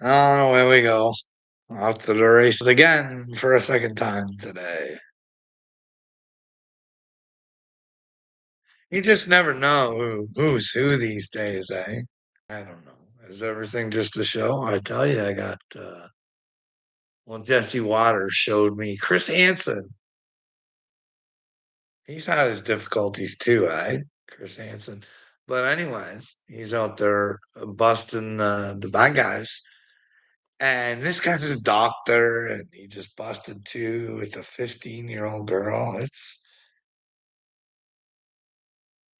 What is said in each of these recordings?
Oh, away we go. Off to the races again for a second time today. You just never know who's who these days, eh? I don't know. Is everything just a show? I tell you, I got well, Jesse Waters showed me Chris Hansen. He's had his difficulties too, eh? Chris Hansen. But anyways, he's out there busting the bad guys. And this guy's a doctor, and he just busted two with a 15-year-old girl. It's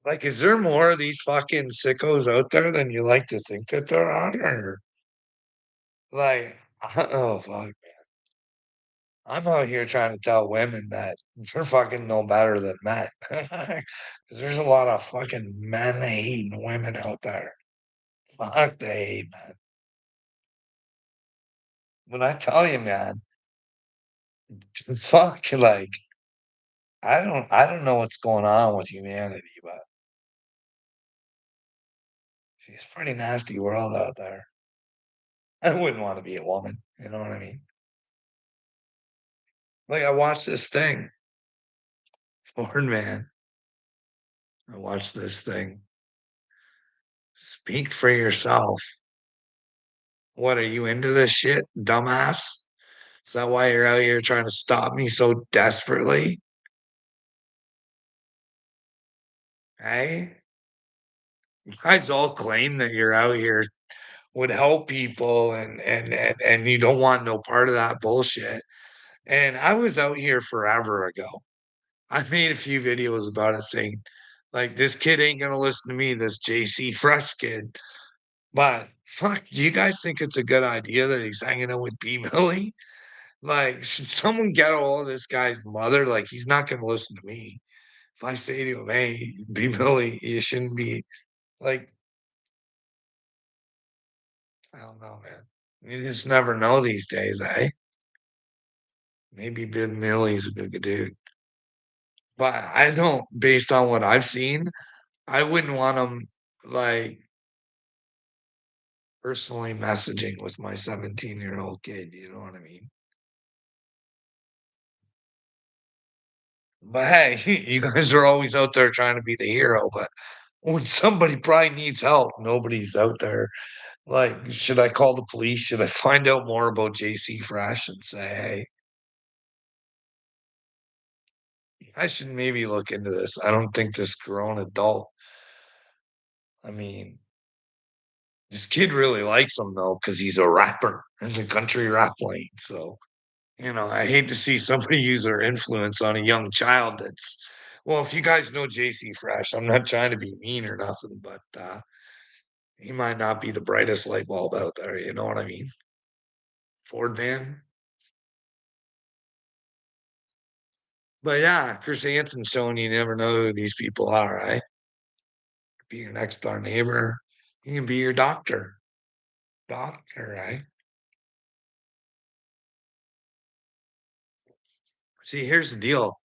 like, is there more of these fucking sickos out there than you like to think that there are? Or, like, oh fuck, I'm out here trying to tell women that they're fucking no better than men. 'Cause there's a lot of fucking men hating women out there. Fuck, they hate men. But I tell you, man, fuck, like, I don't know what's going on with humanity, but it's a pretty nasty world out there. I wouldn't want to be a woman. You know what I mean? Like, I watched this thing, Ford Man. I watched this thing. Speak for yourself. What are you into this shit, dumbass? Is that why you're out here trying to stop me so desperately? Hey, you guys all claim that you're out here would help people and you don't want no part of that bullshit. And I was out here forever ago. I made a few videos about it saying, like, this kid ain't gonna listen to me, this JC Fresh kid. But fuck, do you guys think it's a good idea that he's hanging out with B Millie? Like, should someone get a hold of this guy's mother? Like, he's not gonna listen to me. If I say to him, "Hey, B Millie, you shouldn't be," like, I don't know, man. You just never know these days, eh? Maybe B Millie's a good dude. But I don't, based on what I've seen, I wouldn't want him, like, personally messaging with my 17-year-old kid, you know what I mean? But hey, you guys are always out there trying to be the hero, but when somebody probably needs help, nobody's out there. Like, should I call the police? Should I find out more about JC Fresh and say, "Hey, I should maybe look into this." I don't think this grown adult, I mean, this kid really likes him though, because he's a rapper in the country rap lane. So, I hate to see somebody use their influence on a young child that's, well, if you guys know JC Fresh, I'm not trying to be mean or nothing, but he might not be the brightest light bulb out there. You know what I mean? Ford man. But yeah, Chris Hansen showing you never know who these people are, right? Be your next door neighbor. He can be your doctor. Doctor, right? See, here's the deal.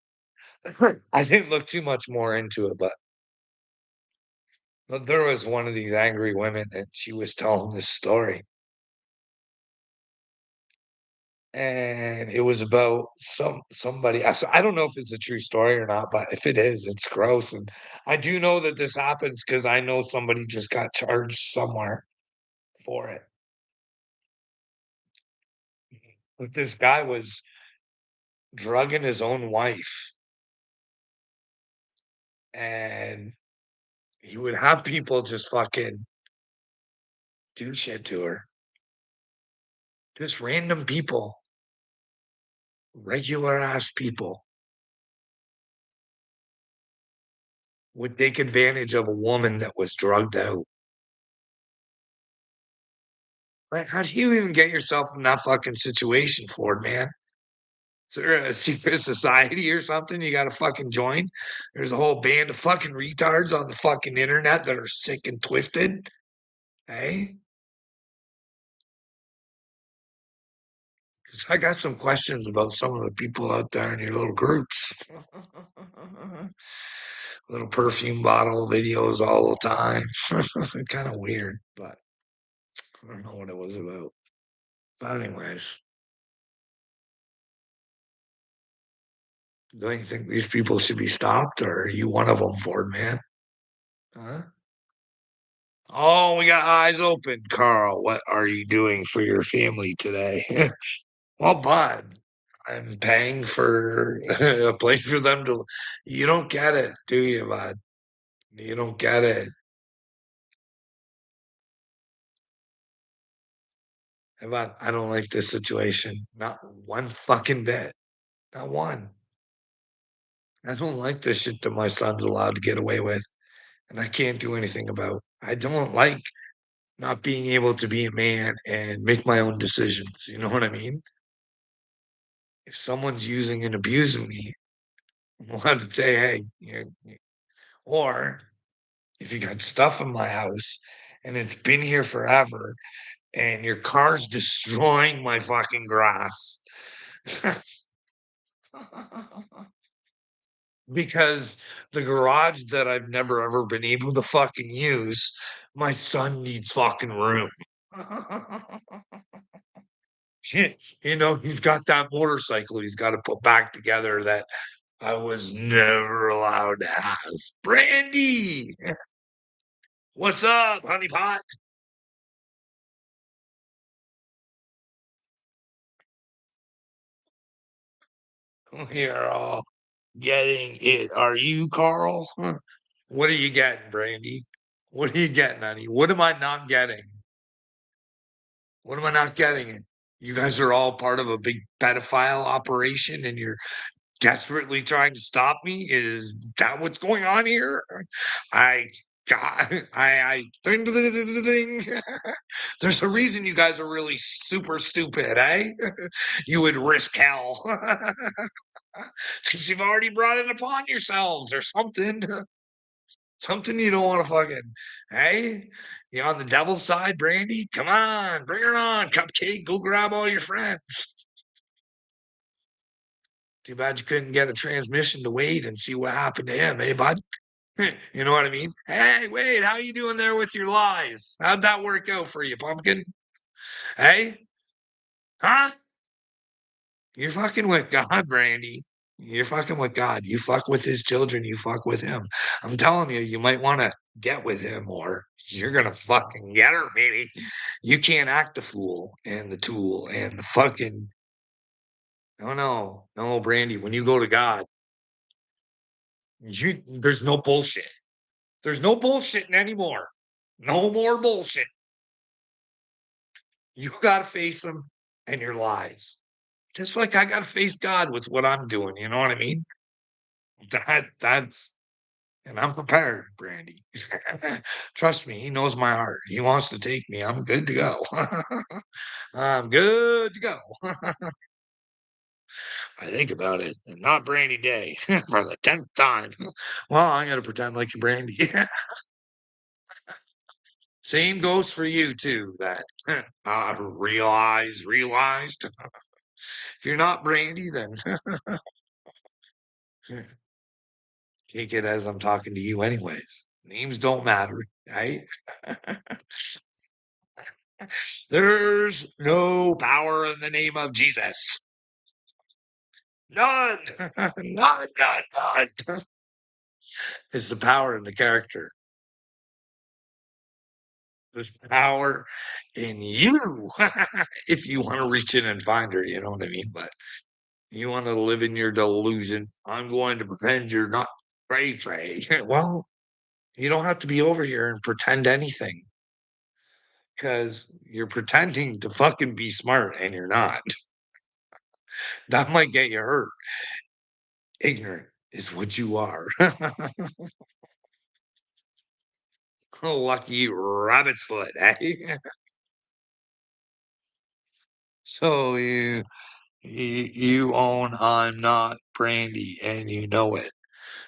I didn't look too much more into it, but there was one of these angry women and she was telling this story. And it was about somebody. I don't know if it's a true story or not, but if it is, it's gross. And I do know that this happens because I know somebody just got charged somewhere for it. But this guy was drugging his own wife, and he would have people just fucking do shit to her. Just random people, regular ass people would take advantage of a woman that was drugged out. Like, how do you even get yourself in that fucking situation, Ford man? Is there a secret society or something you gotta fucking join? There's a whole band of fucking retards on the fucking internet that are sick and twisted. Hey, 'cause I got some questions about some of the people out there in your little groups. Little perfume bottle videos all the time. Kind of weird, but I don't know what it was about. But anyways, don't you think these people should be stopped, or are you one of them, Ford man? Huh? Oh, we got eyes open, Carl. What are you doing for your family today? Well, bud, I'm paying for a place for them to. You don't get it, do you, bud? You don't get it. Hey, bud, I don't like this situation. Not one fucking bit. Not one. I don't like this shit that my son's allowed to get away with, and I can't do anything about. I don't like not being able to be a man and make my own decisions. You know what I mean? If someone's using and abusing me, I'm allowed to say, hey, or if you got stuff in my house and it's been here forever and your car's destroying my fucking grass. Because the garage that I've never ever been able to fucking use, my son needs fucking room. He's got that motorcycle he's got to put back together that I was never allowed to have. Brandy, what's up, honey pot? We are all getting it. Are you, Carl? What are you getting, Brandy? What are you getting, honey? What am I not getting? What am I not getting? You guys are all part of a big pedophile operation and you're desperately trying to stop me? Is that what's going on here? I got ding, ding, ding, ding, ding. There's a reason you guys are really super stupid, eh? You would risk hell. It's because you've already brought it upon yourselves or something. Something you don't want to fucking, hey? You on the devil's side, Brandy? Come on, bring her on, Cupcake. Go grab all your friends. Too bad you couldn't get a transmission to Wade and see what happened to him, eh, bud? You know what I mean? Hey, Wade, how you doing there with your lies? How'd that work out for you, pumpkin? Hey? Huh? You're fucking with God, Brandy. You're fucking with God. You fuck with his children, you fuck with him. I'm telling you, you might want to get with him or you're gonna fucking get her, baby. You can't act the fool and the tool and the fucking no, no, no, Brandy. When you go to God, there's no bullshit. There's no bullshitting anymore. No more bullshit. You gotta face them and your lies. Just like I gotta face God with what I'm doing. You know what I mean? That's and I'm prepared, Brandy. Trust me, he knows my heart. He wants to take me. I'm good to go. I'm good to go. I think about it, and not Brandy Day for the 10th time. Well, I'm gonna pretend like you Brandy. Same goes for you too. That realized. If you're not Brandy, then take it as I'm talking to you, anyways. Names don't matter, right? There's no power in the name of Jesus. None. None, none, none. It's the power in the character. There's power in you if you want to reach in and find her, you know what I mean? But you want to live in your delusion. I'm going to pretend you're not cray cray. Well, you don't have to be over here and pretend anything because you're pretending to fucking be smart and you're not. That might get you hurt. Ignorant is what you are. Lucky rabbit's foot, eh? So you own I'm not Brandy and you know it.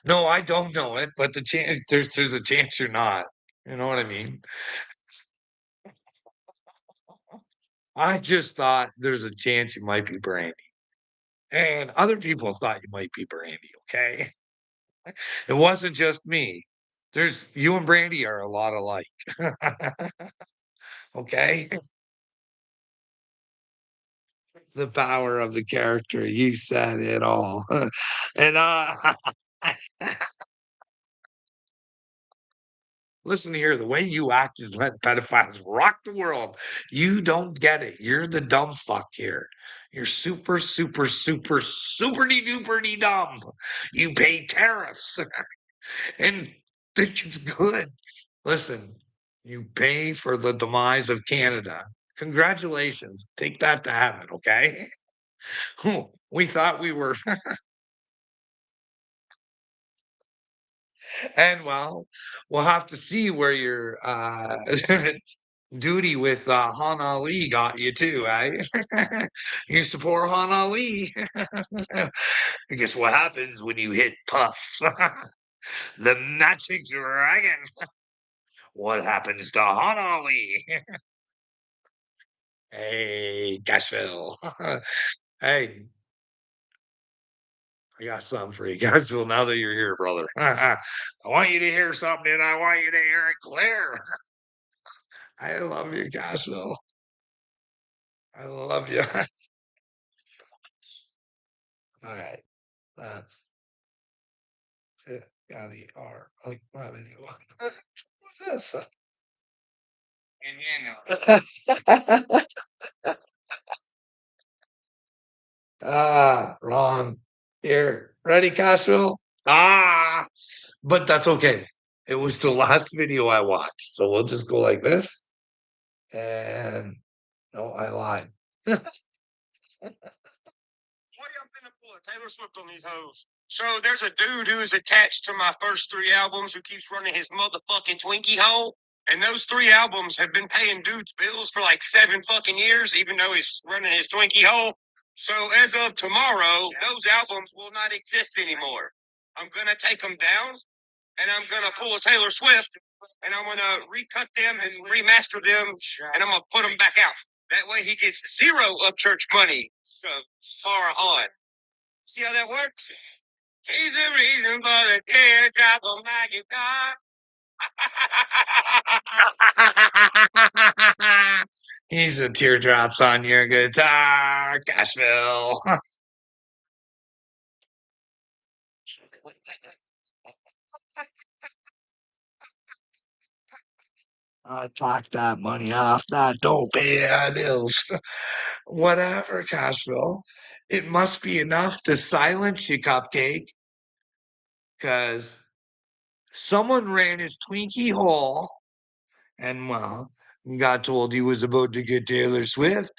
No, I don't know it, but the chance there's a chance you're not. You know what I mean? I just thought there's a chance you might be Brandy. And other people thought you might be Brandy, okay? It wasn't just me. There's you and Brandy are a lot alike. Okay? The power of the character. You said it all. And, listen here, the way you act is letting pedophiles rock the world. You don't get it. You're the dumb fuck here. You're super, super, super, super de duper de dumb. You pay tariffs and think it's good. Listen, you pay for the demise of Canada. Congratulations. Take that to heaven, okay? We thought we were, and well, we'll have to see where your duty with Han Ali got you too, eh? You support Han Ali. I guess what happens when you hit Puff, the magic dragon? What happens to Han Ali? Hey, Gashville. Hey, I got something for you, Gashville. Now that you're here, brother, I want you to hear something, and I want you to hear it clear. I love you, Gashville. I love you. All right. That's it. Got the R. Like, my video. What's this? Wrong. Here. Ready, Cashville? But that's okay. It was the last video I watched. So we'll just go like this. And no, I lied. Why y'all finna pull a Taylor Swift on these hoes? So there's a dude who is attached to my first three albums who keeps running his motherfucking Twinkie hole. And those three albums have been paying dude's bills for like 7 fucking years, even though he's running his Twinkie hole. So as of tomorrow, those albums will not exist anymore. I'm gonna take them down, and I'm gonna pull a Taylor Swift, and I'm gonna recut them and remaster them, and I'm gonna put them back out. That way he gets zero Upchurch money far on. See how that works? He's the reason for the teardrop on my guitar. He's the teardrops on your guitar, Cashville. I talk that money off. That don't pay our bills. Whatever, Cashville. It must be enough to silence you, Cupcake, because someone ran his Twinkie hole and, well, got told he was about to get Taylor Swift.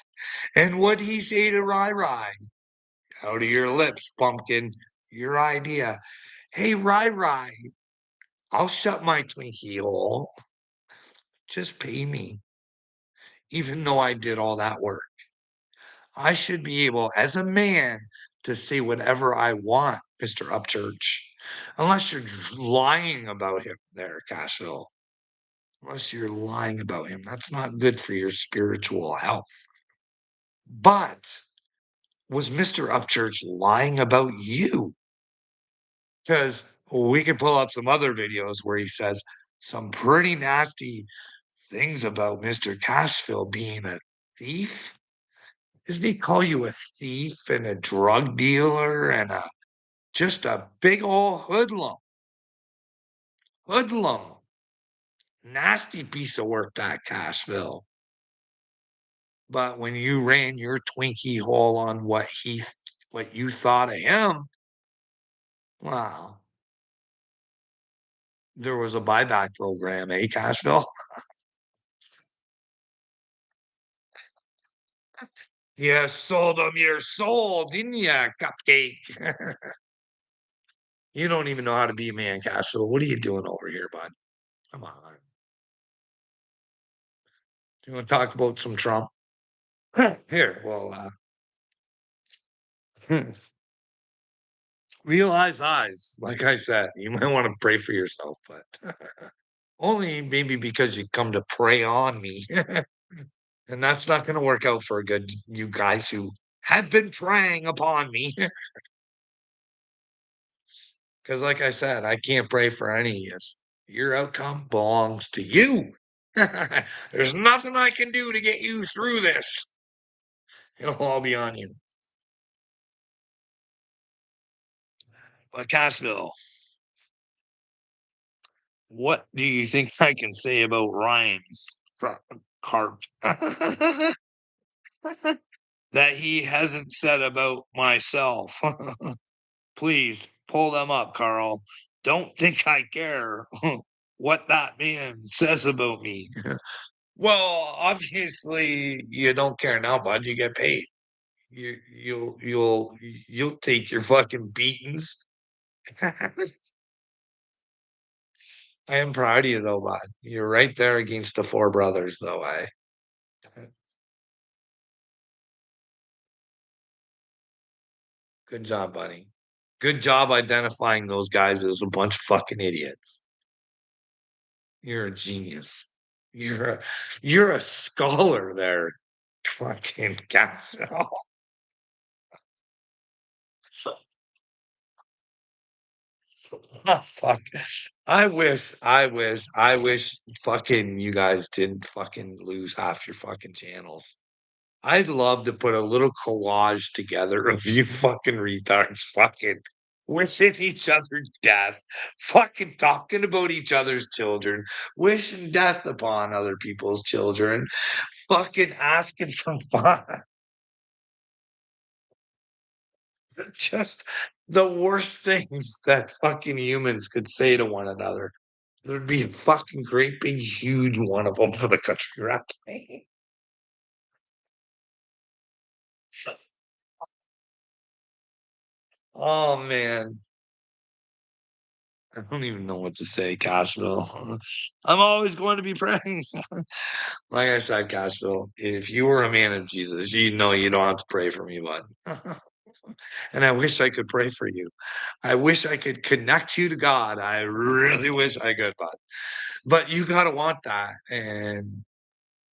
And what'd he say to Rai Rai? Out of your lips, pumpkin. Your idea. Hey, Rai Rai, I'll shut my Twinkie hole. Just pay me, even though I did all that work. I should be able, as a man, to say whatever I want, Mr. Upchurch. Unless you're lying about him there, Cashville. Unless you're lying about him. That's not good for your spiritual health. But was Mr. Upchurch lying about you? Because we could pull up some other videos where he says some pretty nasty things about Mr. Cashville being a thief. Doesn't he call you a thief and a drug dealer and just a big old hoodlum? Hoodlum. Nasty piece of work, that Cashville. But when you ran your Twinkie hole on what you thought of him, wow, there was a buyback program, eh, Cashville? You sold him your soul, didn't you, Cupcake? You don't even know how to be a man, Cashville. What are you doing over here, bud? Come on. Do you want to talk about some Trump? Here, well, realize eyes. Like I said, you might want to pray for yourself, but only maybe because you come to prey on me. And that's not going to work out for good, you guys who have been preying upon me. Because, like I said, I can't pray for any of you. Your outcome belongs to you. There's nothing I can do to get you through this. It'll all be on you. But Cashville, what do you think I can say about Ryan Carp that he hasn't said about myself? Please pull them up, Carl. Don't think I care what that man says about me. Well, obviously you don't care now, bud. You get paid. You'll take your fucking beatings. I am proud of you though, bud. You're right there against the four brothers, though. Good job, buddy. Good job identifying those guys as a bunch of fucking idiots. You're a genius. You're a you're a scholar there, fucking guys. Oh, fuck. I wish fucking you guys didn't fucking lose half your fucking channels. I'd love to put a little collage together of you fucking retards fucking wishing each other death, fucking talking about each other's children, wishing death upon other people's children, fucking asking for fun. Just the worst things that fucking humans could say to one another. There'd be a fucking great big huge one of them for the country rap. Oh man, I don't even know what to say, Cashville. I'm always going to be praying. Like I said, Cashville, if you were a man of Jesus, you know you don't have to pray for me, bud. And I wish I could pray for you. I wish I could connect you to God. I really wish I could, but you gotta want that, and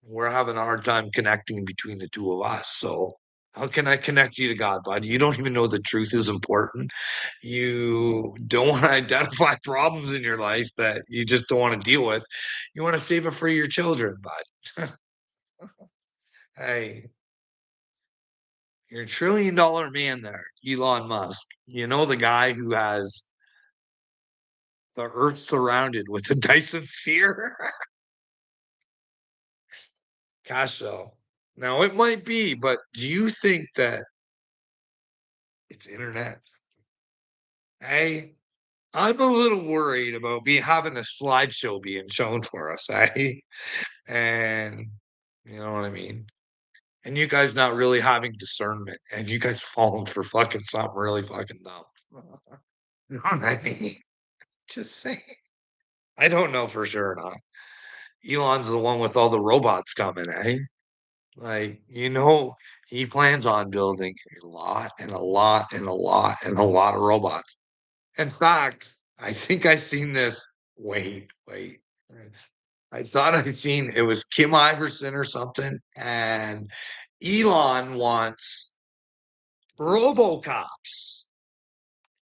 we're having a hard time connecting between the two of us. So how can I connect you to God, bud? You don't even know the truth is important. You don't want to identify problems in your life that you just don't want to deal with. You want to save it for your children, bud. Hey, you're $1 trillion man there, Elon Musk. You know the guy who has the earth surrounded with a Dyson sphere? Castro. Now it might be, but do you think that it's internet? Hey, I'm a little worried about me having a slideshow being shown for us, eh? And you know what I mean? And you guys not really having discernment and you guys falling for fucking something really fucking dumb. You know what I mean? Just saying. I don't know for sure or not. Elon's the one with all the robots coming, eh? Like, he plans on building a lot and a lot and a lot and a lot of robots. In fact, I think I seen this. Wait. I thought I'd seen it was Kim Iverson or something, and Elon wants RoboCops.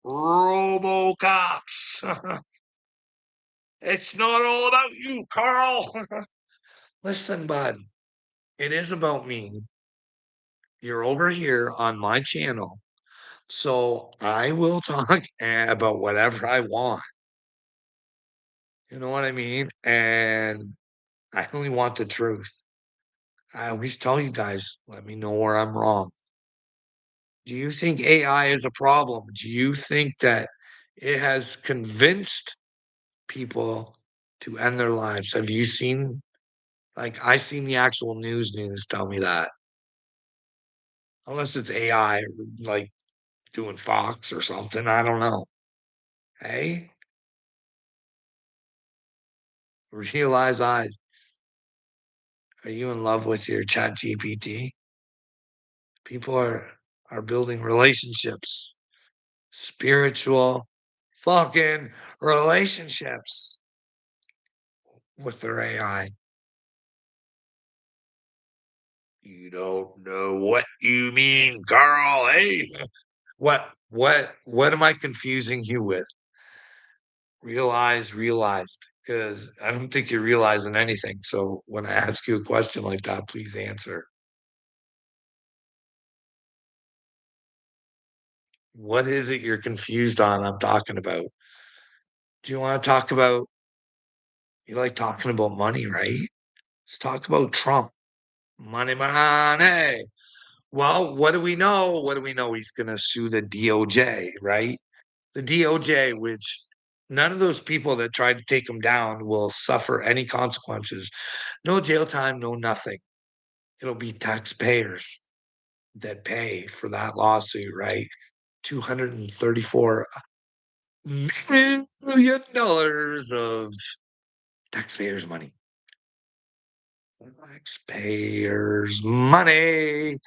RoboCops. It's not all about you, Carl. Listen, bud, it is about me. You're over here on my channel, so I will talk about whatever I want. You know what I mean? And I only want the truth. I always tell you guys, let me know where I'm wrong. Do you think AI is a problem? Do you think that it has convinced people to end their lives? Have you seen, like, I seen the actual news tell me that. Unless it's AI, like doing Fox or something. I don't know. Hey, realize eyes. Are you in love with your chat GPT? People are building relationships, spiritual fucking relationships with their AI. You don't know what you mean, Carl. Hey, what am I confusing you with? Realized. Because I don't think you're realizing anything. So when I ask you a question like that, please answer. What is it you're confused on I'm talking about? Do you wanna talk about you like talking about money, right? Let's talk about Trump. Money, money. Well, what do we know? What do we know? He's gonna sue the DOJ, right? The DOJ, which none of those people that tried to take him down will suffer any consequences. No jail time, no nothing. It'll be taxpayers that pay for that lawsuit, right? $234 million of taxpayers' money. Taxpayers' money.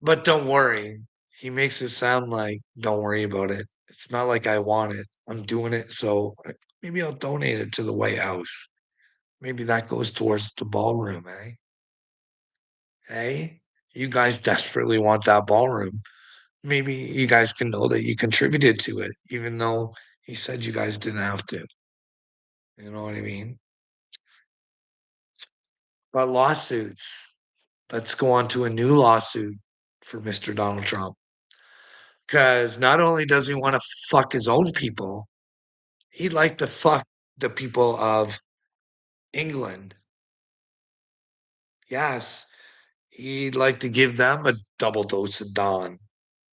But don't worry. He makes it sound like, don't worry about it. It's not like I want it. I'm doing it. So maybe I'll donate it to the White House. Maybe that goes towards the ballroom, eh? Hey, you guys desperately want that ballroom. Maybe you guys can know that you contributed to it, even though he said you guys didn't have to. You know what I mean? But lawsuits, let's go on to a new lawsuit for Mr. Donald Trump. Because not only does he want to fuck his own people, he'd like to fuck the people of England. Yes, he'd like to give them a double dose of Dawn,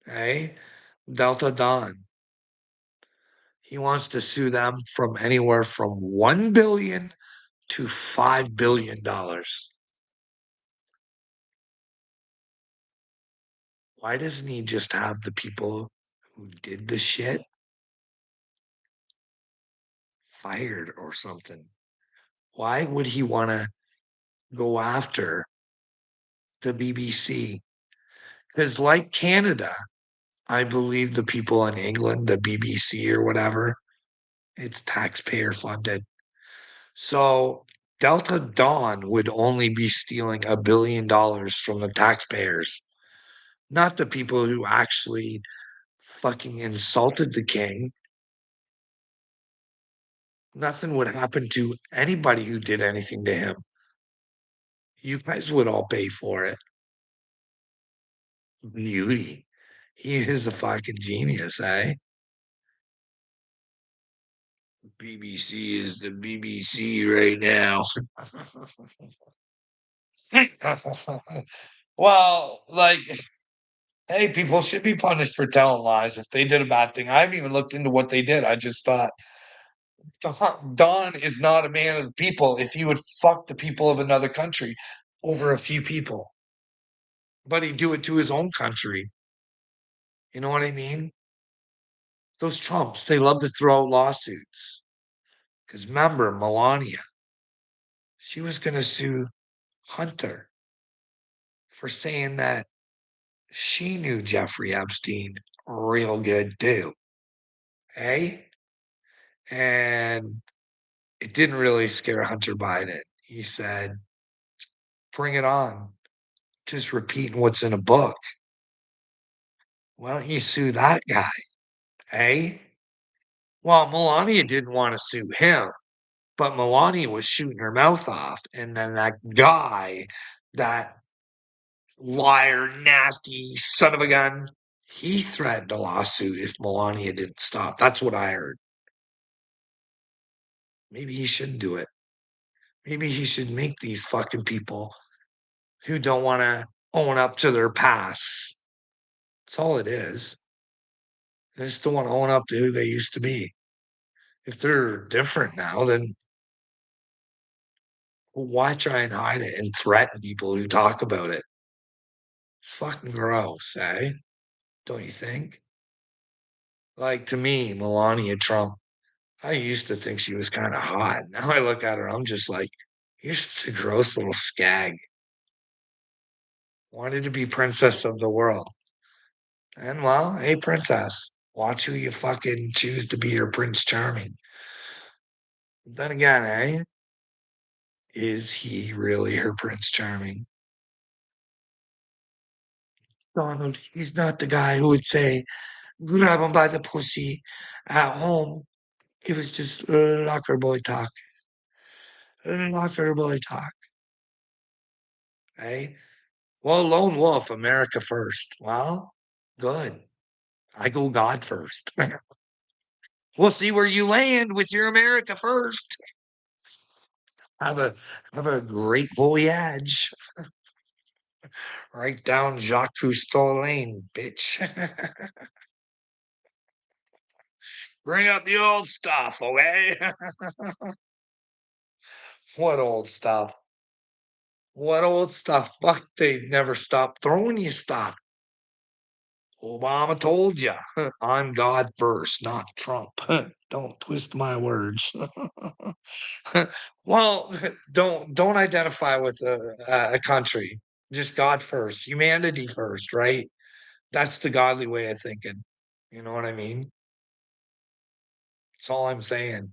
eh? Delta Dawn. He wants to sue them from anywhere from 1 billion to $5 billion. Why doesn't he just have the people who did the shit fired or something? Why would he want to go after the BBC? Because, like Canada, I believe the people in England, the BBC or whatever, it's taxpayer funded. So Delta Dawn would only be stealing $1 billion from the taxpayers, not the people who actually fucking insulted the king. Nothing would happen to anybody who did anything to him. You guys would all pay for it. Beauty. He is a fucking genius, eh? BBC is the BBC right now. Well, like, hey, people should be punished for telling lies if they did a bad thing. I haven't even looked into what they did. I just thought Don is not a man of the people if he would fuck the people of another country over a few people, but he'd do it to his own country. You know what I mean? Those Trumps, they love to throw out lawsuits. Because remember, Melania, she was going to sue Hunter for saying that she knew Jeffrey Epstein real good too. Hey? And it didn't really scare Hunter Biden. He said, bring it on. Just repeating what's in a book. Why don't you sue that guy? Hey? Well, Melania didn't want to sue him, but Melania was shooting her mouth off. And then that guy, that liar, nasty son of a gun, he threatened a lawsuit if Melania didn't stop. That's what I heard. Maybe he shouldn't do it. Maybe he should make these fucking people who don't want to own up to their past. That's all it is. They just don't want to own up to who they used to be. If they're different now, then why try and hide it and threaten people who talk about it? It's fucking gross, eh? Don't you think? Like to me, Melania Trump, I used to think she was kind of hot. Now I look at her, I'm just like, you're such a gross little skag. Wanted to be princess of the world. And well, hey, princess, watch who you fucking choose to be your Prince Charming. Then again, eh? Is he really her Prince Charming? Donald, he's not the guy who would say, grab him by the pussy at home. It was just locker boy talk. Locker boy talk. Eh? Well, Lone Wolf, America first. Well, good. I go God first. We'll see where you land with your America first. Have a have a great voyage. Right down Jacques Cousteau Lane, bitch. Bring up the old stuff, okay? What old stuff? What old stuff? Fuck, they never stop throwing you stuff. Obama told you, I'm God first, not Trump. Don't twist my words. Well, don't identify with a country. Just God first, humanity first, right? That's the godly way of thinking. You know what I mean? That's all I'm saying.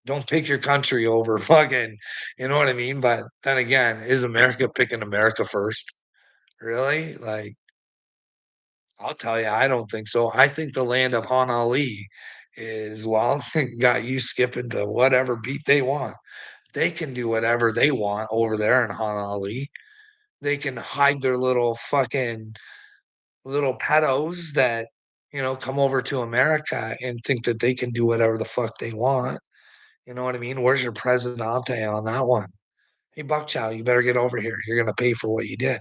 Don't pick your country over fucking, you know what I mean? But then again, is America picking America first? Really? Like, I'll tell you, I don't think so. I think the land of Hanali is, well, got you skipping to whatever beat they want. They can do whatever they want over there in Hanali. They can hide their little fucking little pedos that, come over to America and think that they can do whatever the fuck they want. You know what I mean? Where's your presidente on that one? Hey, Buckchow, you better get over here. You're going to pay for what you did.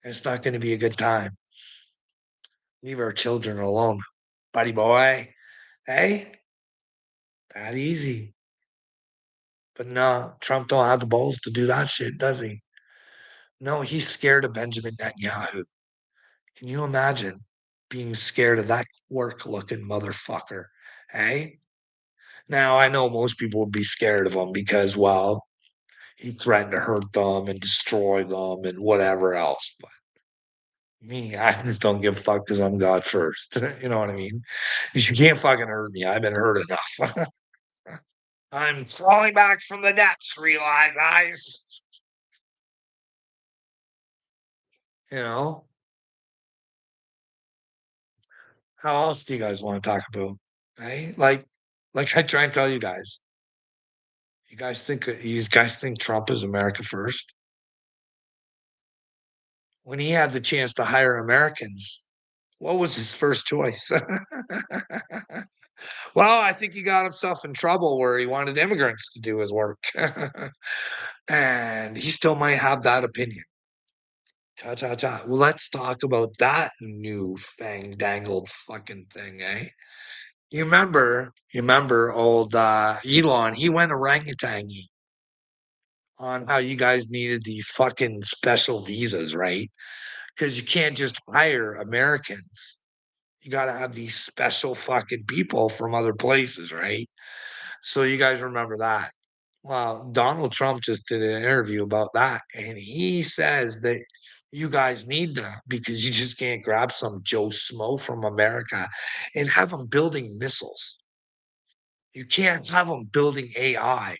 It's not going to be a good time. Leave our children alone, buddy boy. Hey, that easy. But no, Trump don't have the balls to do that shit, does he? No, he's scared of Benjamin Netanyahu. Can you imagine being scared of that work looking motherfucker? Hey? Now, I know most people would be scared of him because, well, he threatened to hurt them and destroy them and whatever else. But me, I just don't give a fuck because I'm God first. You know what I mean? You can't fucking hurt me. I've been hurt enough. I'm crawling back from the depths, realize eyes. You know, how else do you guys want to talk about? Right? Like I try and tell you guys, you guys think Trump is America first? When he had the chance to hire Americans, what was his first choice? Well, I think he got himself in trouble where he wanted immigrants to do his work. And he still might have that opinion. Cha cha cha. Well, let's talk about that new fang dangled fucking thing, eh? You remember old Elon, he went orangutan on how you guys needed these fucking special visas, right? Because you can't just hire Americans. You got to have these special fucking people from other places, right? So you guys remember that. Well, Donald Trump just did an interview about that, and he says that you guys need that because you just can't grab some Joe Smo from America and have them building missiles. You can't have them building AI.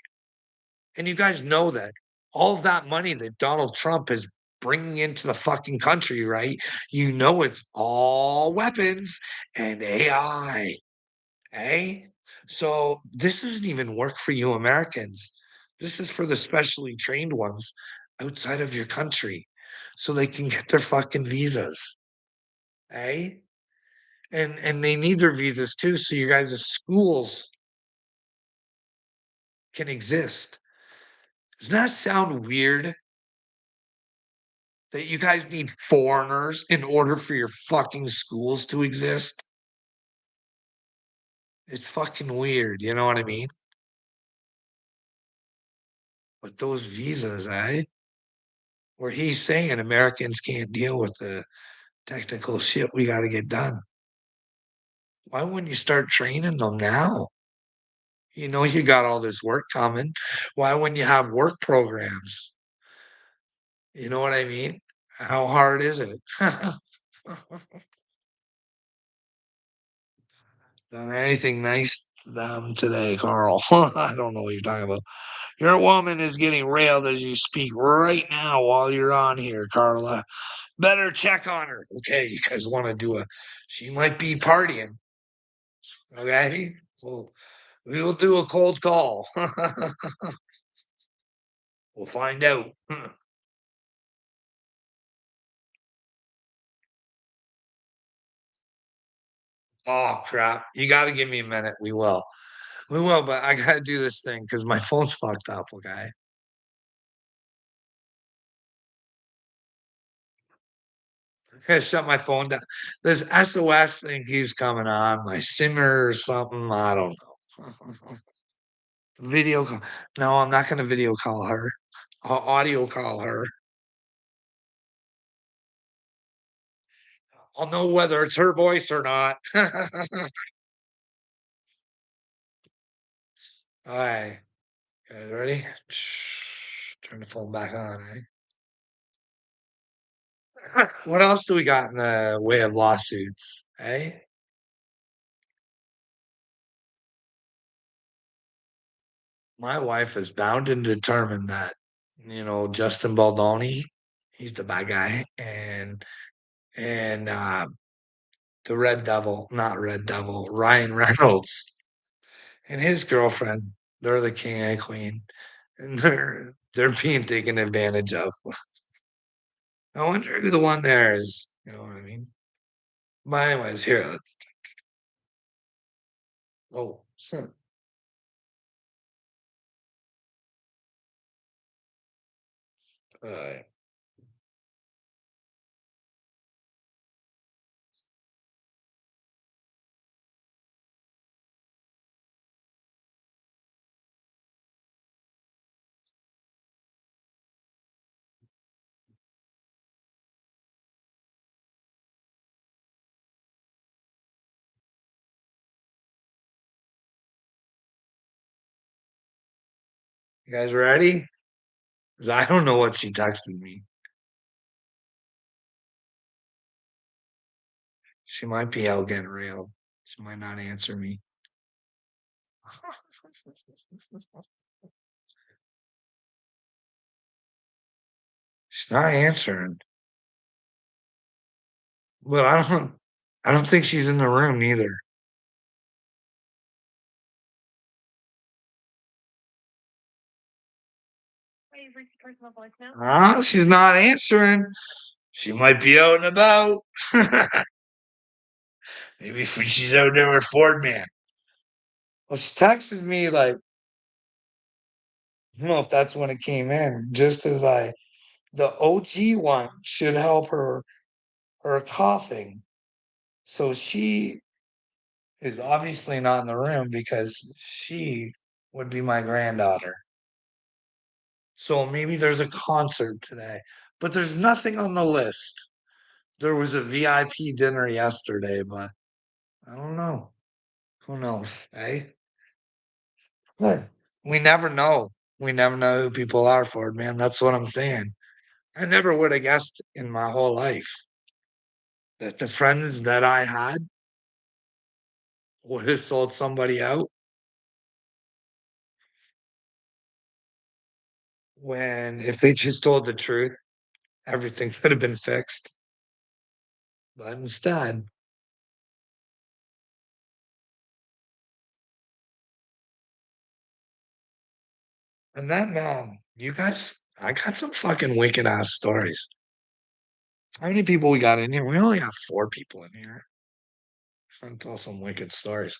And you guys know that all of that money that Donald Trump is bringing into the fucking country, right? You know it's all weapons and AI. Eh? So this doesn't even work for you Americans. This is for the specially trained ones outside of your country so they can get their fucking visas. Eh? And they need their visas too, so you guys' schools can exist. Does that sound weird that you guys need foreigners in order for your fucking schools to exist? It's fucking weird, you know what I mean? But those visas, eh? Where he's saying Americans can't deal with the technical shit we got to get done. Why wouldn't you start training them now? You know, you got all this work coming. Why wouldn't you have work programs? You know what I mean? How hard is it? Done anything nice to them today, Carl? I don't know what you're talking about. Your woman is getting railed as you speak right now while you're on here, Carla. Better check on her. Okay, you guys want to do a, she might be partying. Okay, we'll do a cold call. We'll find out. Oh, crap. You gotta give me a minute. We will. We will, but I gotta do this thing because my phone's fucked up, okay? I gotta shut my phone down. This SOS thing keeps coming on, my simmer or something, I don't know. Video call. No, I'm not gonna video call her. I'll audio call her. I'll know whether it's her voice or not. Alright. You guys ready? Turn the phone back on, eh? What else do we got in the way of lawsuits, eh? My wife is bound and determined that, Justin Baldoni, he's the bad guy, and the Red Devil, not Red Devil, Ryan Reynolds and his girlfriend, they're the king and queen, and they're being taken advantage of. I wonder who the one there is. You know what I mean? But anyways, here let's. Oh, uh, you guys ready? 'Cause I don't know what she texted me. She might be out getting real. She might not answer me. She's not answering. But I don't think she's in the room either. She's not answering. She might be out and about. Maybe she's out there with Ford Man. Well, she texted me like, I don't know if that's when it came in, just as the OG one should help her coughing. So she is obviously not in the room because she would be my granddaughter. So maybe there's a concert today, but there's nothing on the list. There was a VIP dinner yesterday, but I don't know. Who knows? Eh? Good. We never know. We never know who people are for it, man. That's what I'm saying. I never would have guessed in my whole life that the friends that I had would have sold somebody out when if they just told the truth, everything could have been fixed. But instead, and that man, you guys, I got some fucking wicked ass stories. How many people we got in here? We only have 4 people in here. Trying to tell some wicked stories.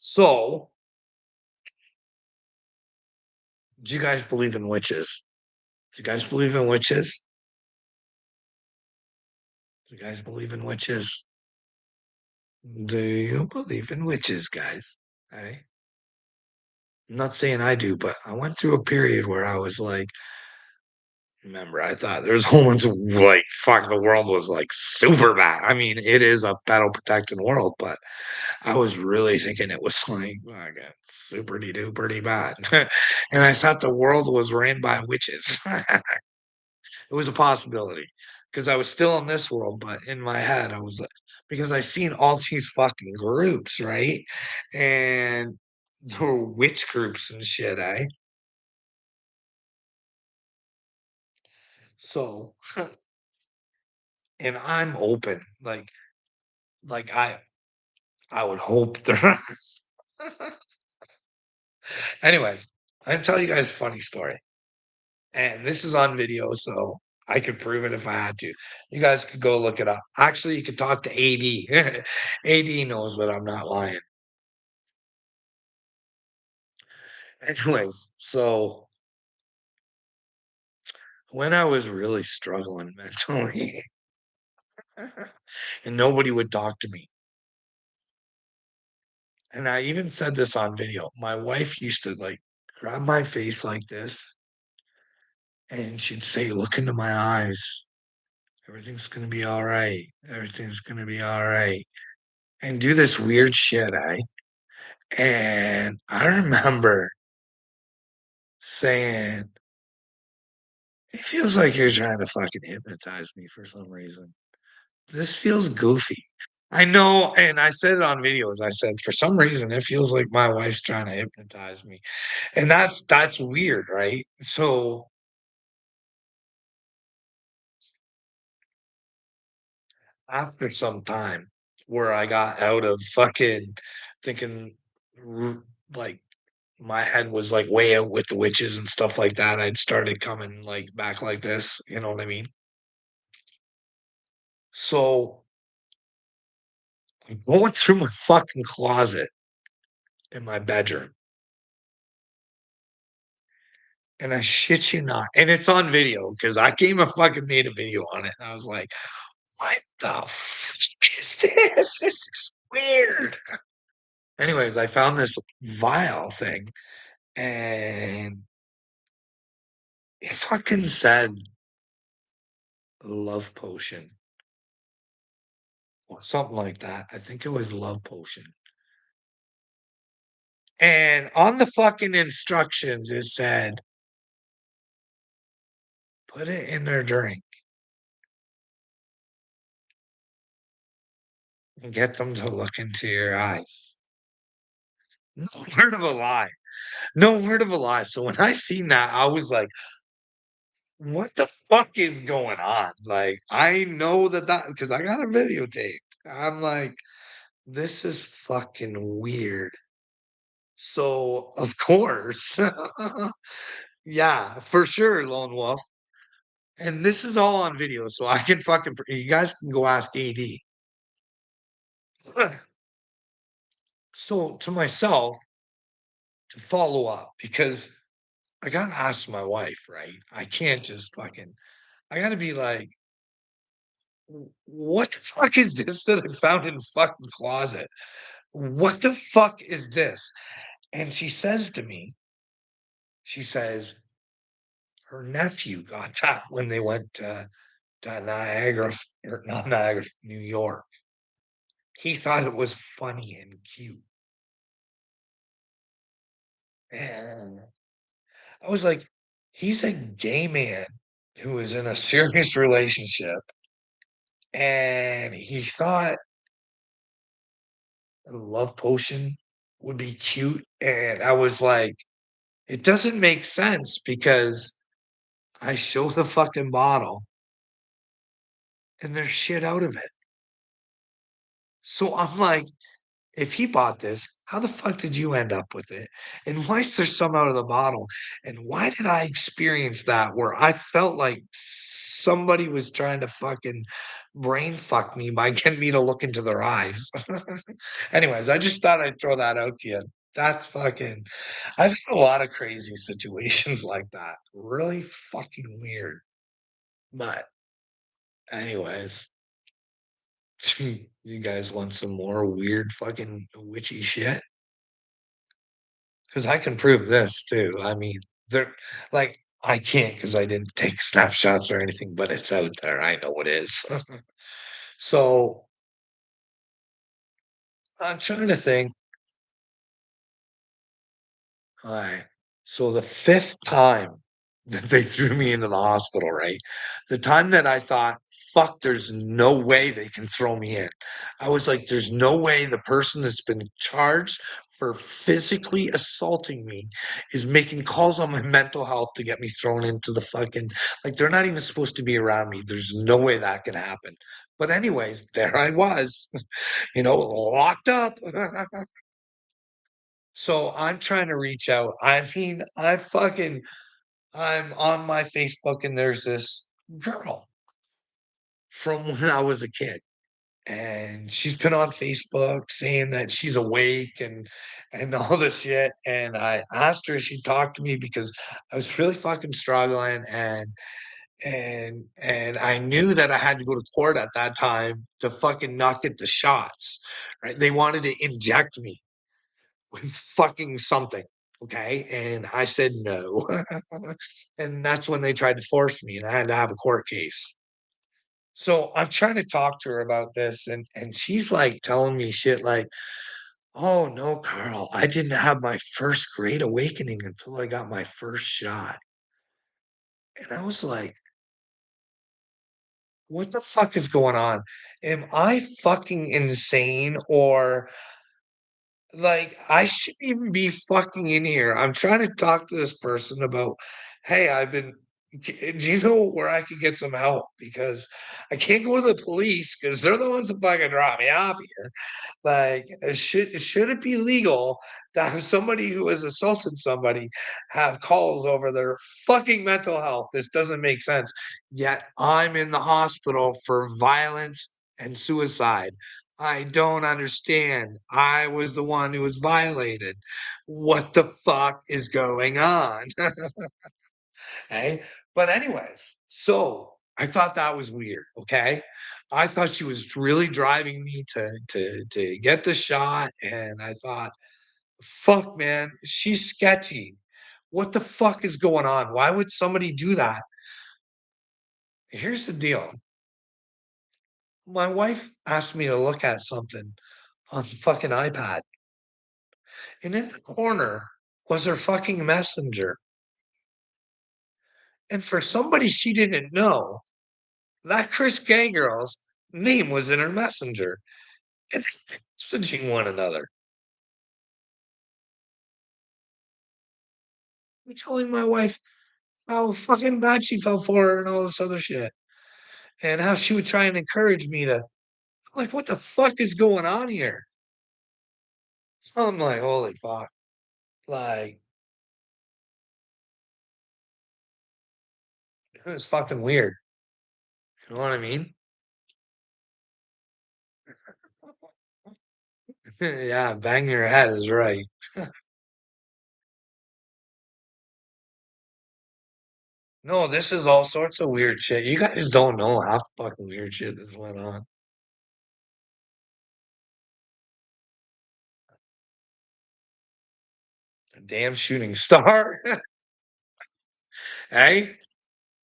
So, do you guys believe in witches? Do you guys believe in witches? Do you guys believe in witches? Do you believe in witches, guys? Hey, I'm not saying I do, but I went through a period where I was like, remember, I thought there was moments of like, fuck, the world was like super bad. I mean, it is a battle protecting world, but I was really thinking it was like, super duper bad. And I thought the world was ran by witches. It was a possibility because I was still in this world, but in my head, I was like, because I seen all these fucking groups, right? And there were witch groups and shit, eh? So, and I'm open, like I would hope there. Anyways, I tell you guys a funny story, and this is on video, so I could prove it if I had to. You guys could go look it up. Actually, you could talk to AD. AD knows that I'm not lying. Anyways, so when I was really struggling mentally and nobody would talk to me, and I even said this on video, my wife used to like grab my face like this and she'd say, "Look into my eyes. Everything's gonna be all right. Everything's gonna be all right." And do this weird shit, and I remember saying, "It feels like you're trying to fucking hypnotize me for some reason. This feels goofy." I know, and I said it on videos. I said, "For some reason, it feels like my wife's trying to hypnotize me." And that's weird, right? So, after some time where I got out of fucking thinking r like, my head was, like, way out with the witches and stuff like that, I'd started coming, like, back like this, you know what I mean? So, I'm going through my fucking closet in my bedroom, and I shit you not, and it's on video because I came and fucking made a video on it, and I was like, "What the f is this? This is weird." Anyways, I found this vial thing, and it fucking said love potion or something like that. I think it was love potion. And on the fucking instructions, it said, "Put it in their drink and get them to look into your eyes." No word of a lie. No word of a lie. So when I seen that, I was like, "What the fuck is going on?" Like, I know that because I got a videotape. I'm like, "This is fucking weird." So, of course, yeah, for sure, Lone Wolf. And this is all on video, so I can fucking you guys can go ask AD. So, to myself, to follow up, because I gotta ask my wife, right? I can't just fucking I gotta be like, What the fuck is this that I found in the fucking closet? What the fuck is this?" And she says to me, she says, her nephew got that when they went to Niagara, or not Niagara, New York. He thought it was funny and cute. And I was like, he's a gay man who is in a serious relationship, and he thought a love potion would be cute. And I was like, it doesn't make sense because I show the fucking bottle and there's shit out of it. So I'm like, if he bought this, how the fuck did you end up with it? And why is there some out of the bottle? And why did I experience that where I felt like somebody was trying to fucking brain fuck me by getting me to look into their eyes? Anyways, I just thought I'd throw that out to you. That's fucking I've seen a lot of crazy situations like that. Really fucking weird. But anyways, you guys want some more weird fucking witchy shit? 'Cause I can prove this too. I mean, there like, I can't because I didn't take snapshots or anything, but it's out there. I know it is. So, I'm trying to think. Alright. So the 5th time that they threw me into the hospital, right? The time that I thought, "Fuck, there's no way they can throw me in." I was like, "There's no way the person that's been charged for physically assaulting me is making calls on my mental health to get me thrown into the fucking like, they're not even supposed to be around me. There's no way that could happen." But anyways, there I was, locked up. So I'm trying to reach out. I mean, I'm on my Facebook and there's this girl from when I was a kid. And she's been on Facebook saying that she's awake and all this shit. And I asked her if she'd talk to me because I was really fucking struggling and I knew that I had to go to court at that time to fucking not get the shots. Right. They wanted to inject me with fucking something. Okay. And I said no. And that's when they tried to force me and I had to have a court case. So I'm trying to talk to her about this and she's like telling me shit like, "Oh no, Carl, I didn't have my first great awakening until I got my first shot." And I was like, "What the fuck is going on? Am I fucking insane or like, I shouldn't even be fucking in here. I'm trying to talk to this person about, hey, do you know where I could get some help? Because I can't go to the police because they're the ones that fucking drop me off here. Like, should it be legal to have somebody who has assaulted somebody have calls over their fucking mental health? This doesn't make sense. Yet I'm in the hospital for violence and suicide. I don't understand. I was the one who was violated. What the fuck is going on? Hey, but anyways, so I thought that was weird. Okay, I thought she was really driving me to get the shot, and I thought, fuck, man, she's sketchy. What the fuck is going on? Why would somebody do that? Here's the deal. My wife asked me to look at something on the fucking iPad, and in the corner was her fucking messenger. And for somebody she didn't know, that Chris Gangrel's name was in her messenger. It's messaging one another. I'm telling my wife how fucking bad she felt for her and all this other shit. And how she would try and encourage me to like, what the fuck is going on here? So I'm like, holy fuck. Like, it was fucking weird. You know what I mean? Yeah, bang your head is right. No, this is all sorts of weird shit. You guys don't know half the fucking weird shit that's went on. A damn shooting star. Hey,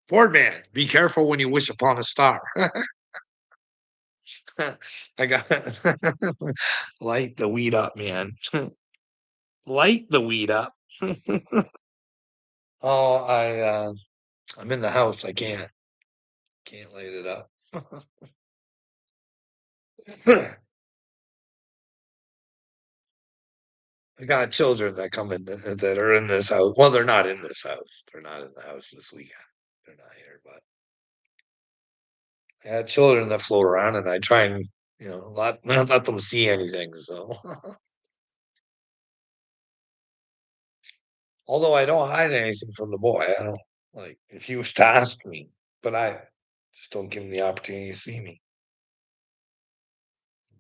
Ford man, be careful when you wish upon a star. I got light the weed up, man. Light the weed up. Oh, I'm in the house. I can't light it up. I got children that come in that are in this house. Well, they're not in this house. They're not in the house this weekend. They're not here, but I had children that float around, and I try and not let them see anything. So, although I don't hide anything from the boy, I don't like if he was to ask me, but I just don't give him the opportunity to see me.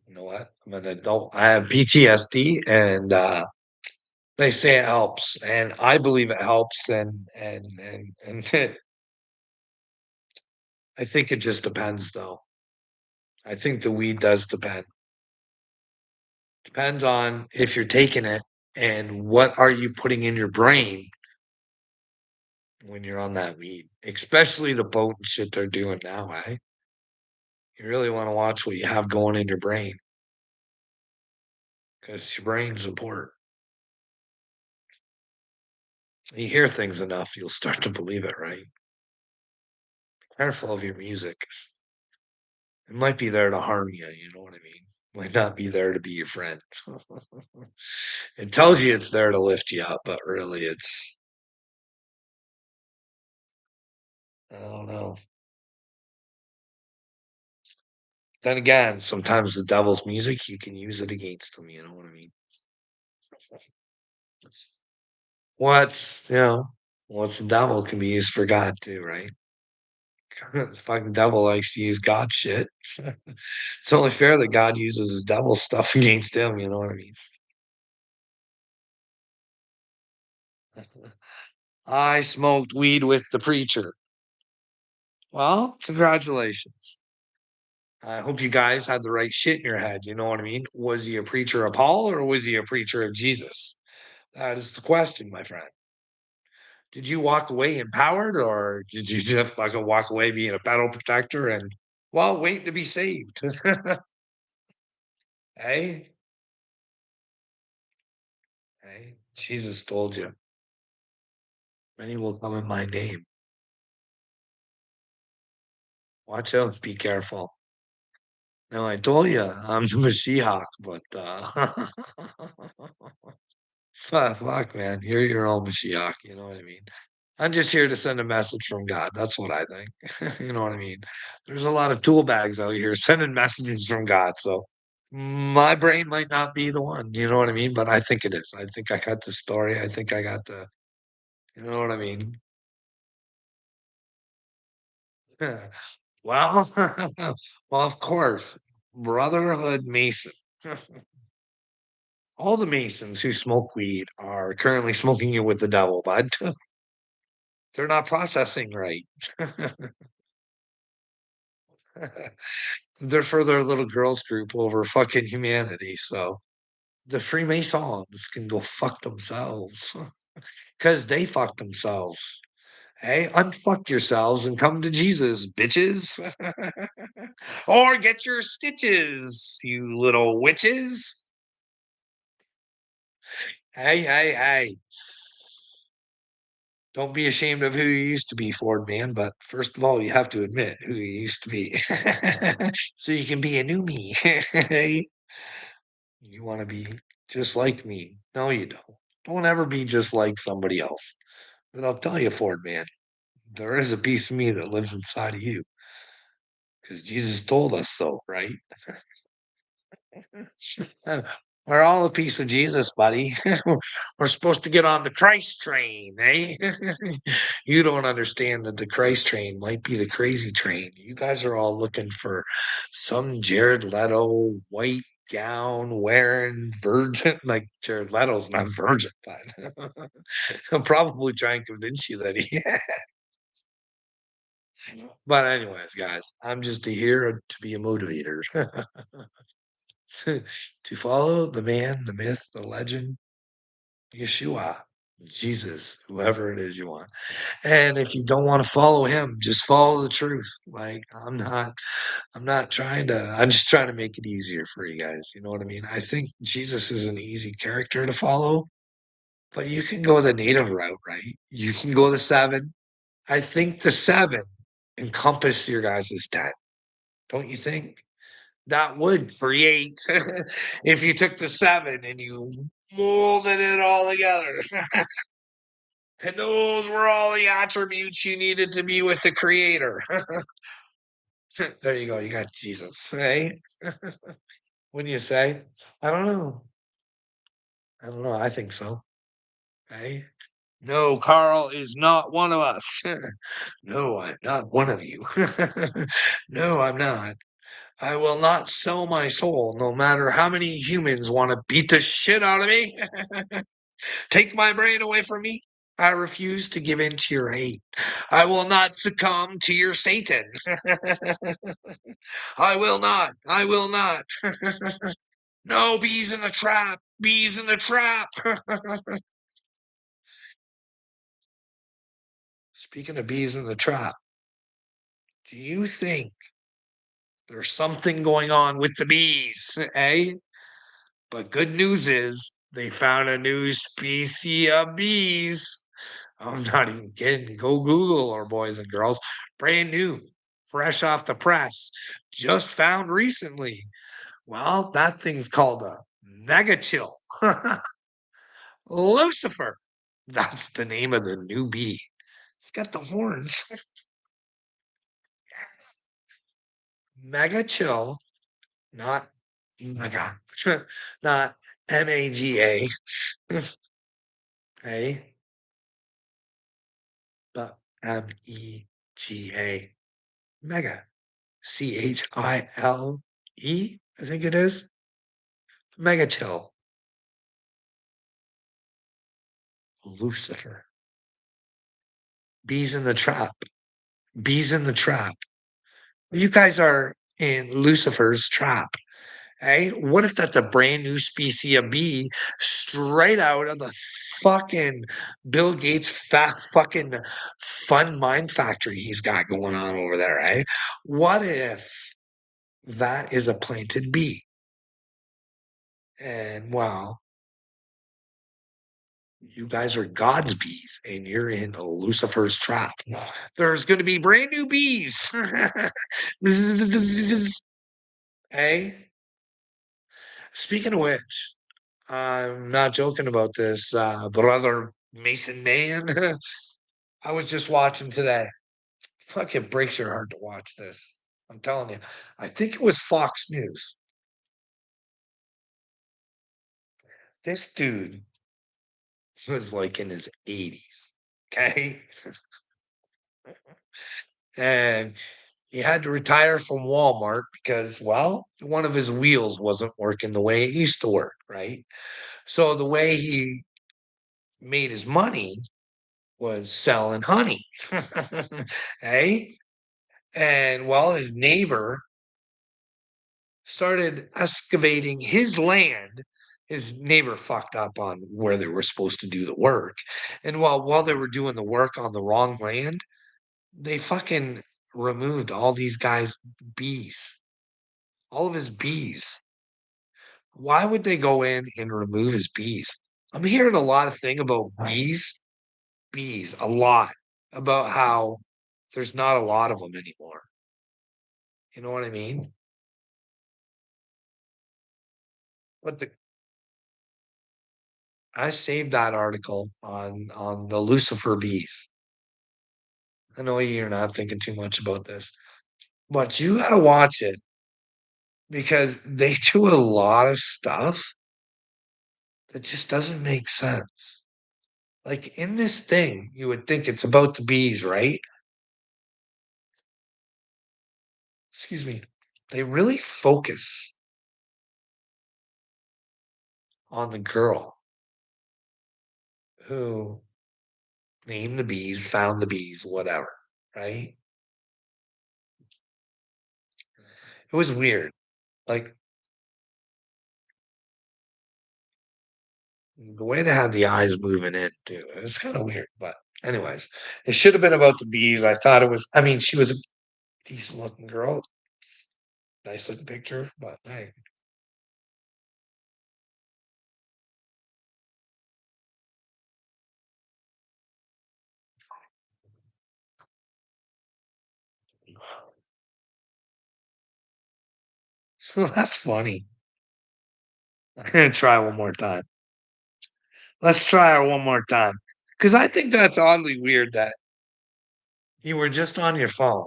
You know what? I'm an adult. I have PTSD, and they say it helps, and I believe it helps, and I think it just depends, though. I think the weed does depend. Depends on if you're taking it and what are you putting in your brain when you're on that weed, especially the potent shit they're doing now, eh? You really want to watch what you have going in your brain because your brain's important. You hear things enough, you'll start to believe it, right? Careful of your music. It might be there to harm you, you know what I mean? Might not be there to be your friend. It tells you it's there to lift you up, but really I don't know. Then again, sometimes the devil's music, you can use it against them, you know what I mean? What's the devil can be used for God too, right? The fucking devil likes to use God shit. It's only fair that God uses his devil stuff against him, you know what I mean? I smoked weed with the preacher. Well, congratulations. I hope you guys had the right shit in your head, you know what I mean? Was he a preacher of Paul or was he a preacher of Jesus? That is the question, my friend. Did you walk away empowered or did you just fucking walk away being a battle protector and, well, waiting to be saved? Hey, hey, Jesus told you, many will come in my name. Watch out, be careful. No, I told you I'm the Mashiach, but fuck, man, you're your own Mashiach. You know what I mean? I'm just here to send a message from God. That's what I think. You know what I mean? There's a lot of tool bags out here sending messages from God. So my brain might not be the one. You know what I mean? But I think it is. I think I got the story. I think I got the. You know what I mean? Well, well, of course, Brotherhood Mason. All the Masons who smoke weed are currently smoking it with the devil, bud. They're not processing right. They're for their little girls group over fucking humanity. So the Freemasons can go fuck themselves because they fuck themselves. Hey, unfuck yourselves and come to Jesus, bitches. Or get your stitches, you little witches. Hey. Don't be ashamed of who you used to be, Ford man. But first of all, you have to admit who you used to be so you can be a new me. You want to be just like me. No, you don't. Don't ever be just like somebody else. But I'll tell you, Ford man, there is a piece of me that lives inside of you because Jesus told us so, right? We're all a piece of Jesus, buddy. We're supposed to get on the Christ train, eh? You don't understand that the Christ train might be the crazy train. You guys are all looking for some Jared Leto white gown wearing virgin. Like Jared Leto's not virgin, but he'll probably try and convince you that he. But anyways, guys, I'm just here to be a motivator. To follow the man, the myth, the legend, Yeshua, Jesus, whoever it is you want. And if you don't want to follow him, just follow the truth. Like I'm not trying to, I'm just trying to make it easier for you guys. You know what I mean? I think Jesus is an easy character to follow, but you can go the native route, right? You can go the seven. I think the seven encompass your guys' 10. Don't you think? That would create if you took the seven and you molded it all together. And those were all the attributes you needed to be with the creator. There you go. You got Jesus. Hey, what do you say? I don't know. I don't know. I think so. Hey. No, Carl is not one of us. No, I'm not one of you. No, I'm not. I will not sell my soul no matter how many humans want to beat the shit out of me. Take my brain away from me. I refuse to give in to your hate. I will not succumb to your Satan. I will not. I will not. No, bees in the trap. Bees in the trap. Speaking of bees in the trap, do you think there's something going on with the bees? Eh? But good news is they found a new species of bees. I'm not even kidding. Go Google or boys and girls. Brand new, fresh off the press, just found recently. Well, that thing's called a mega chill. Lucifer. That's the name of the new bee. It's got the horns. Mega chill, not mega, not MAGA. Hey, but MEGA. Mega. CHILE, I think it is. Mega chill. Lucifer. Bees in the trap. Bees in the trap. You guys are in Lucifer's trap. Hey, what if that's a brand new species of bee straight out of the fucking Bill Gates fat fucking fun mind factory he's got going on over there, eh? What if that is a planted bee? And well, you guys are God's bees and you're in Lucifer's trap. There's going to be brand new bees. Hey, speaking of which, I'm not joking about this, brother Mason man. I was just watching today. Fucking breaks your heart to watch this. I'm telling you. I think it was Fox News. This dude was like in his 80s. Okay. And he had to retire from Walmart because, well, one of his wheels wasn't working the way it used to work, right? So the way he made his money was selling honey. Hey? And well, his neighbor started excavating his land. His neighbor fucked up on where they were supposed to do the work. And while they were doing the work on the wrong land, they fucking removed all these guys' bees, all of his bees. Why would they go in and remove his bees? I'm hearing a lot of thing about bees, a lot about how there's not a lot of them anymore. You know what I mean? But I saved that article on the Lucifer bees. I know you're not thinking too much about this, but you gotta watch it because they do a lot of stuff that just doesn't make sense. Like in this thing, you would think it's about the bees, right? Excuse me. They really focus on the girl who named the bees, found the bees, whatever, right? It was weird. Like the way they had the eyes moving in too. It was kind of weird, but anyways, it should have been about the bees. I thought it was. I mean, she was a decent looking girl, nice looking picture, but hey, that's funny. I'm gonna try one more time. Let's try her one more time because I think that's oddly weird that you were just on your phone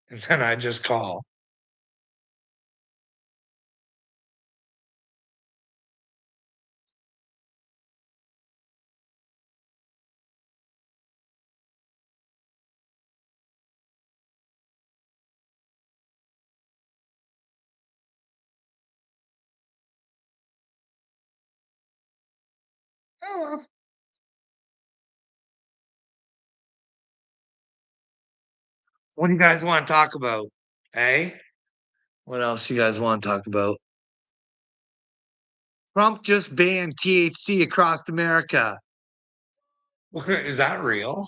and then I just call. Oh, well. What do you guys want to talk about? Hey, what else you guys want to talk about? Trump just banned THC across America. Is that real?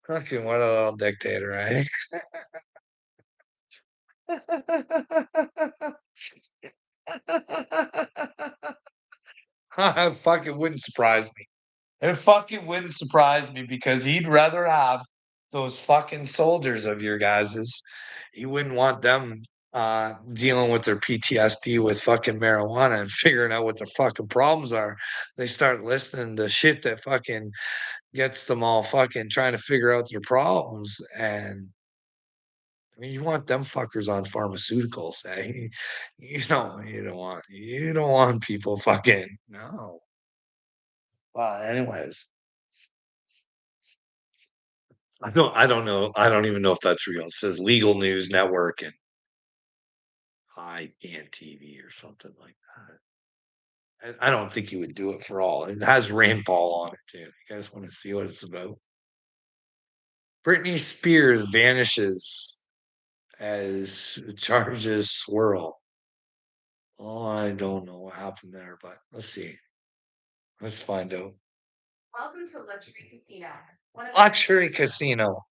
Fucking what a little dictator, eh? It fucking wouldn't surprise me. It fucking wouldn't surprise me because he'd rather have those fucking soldiers of your guys's. He wouldn't want them. dealing with their PTSD with fucking marijuana and figuring out what the fucking problems are. They start listening to shit that fucking gets them all fucking trying to figure out their problems. And I mean, you want them fuckers on pharmaceuticals, eh? You don't want people fucking no. Well, anyways, I don't know. I don't even know if that's real. It says Legal News Network and ICANN TV or something like that. I don't think you would do it for all. It has rainfall on it too. You guys want to see what it's about? Britney Spears vanishes as charges swirl. Oh, I don't know what happened there, but let's see. Let's find out. Welcome to Luxury Casino. Luxury Casino.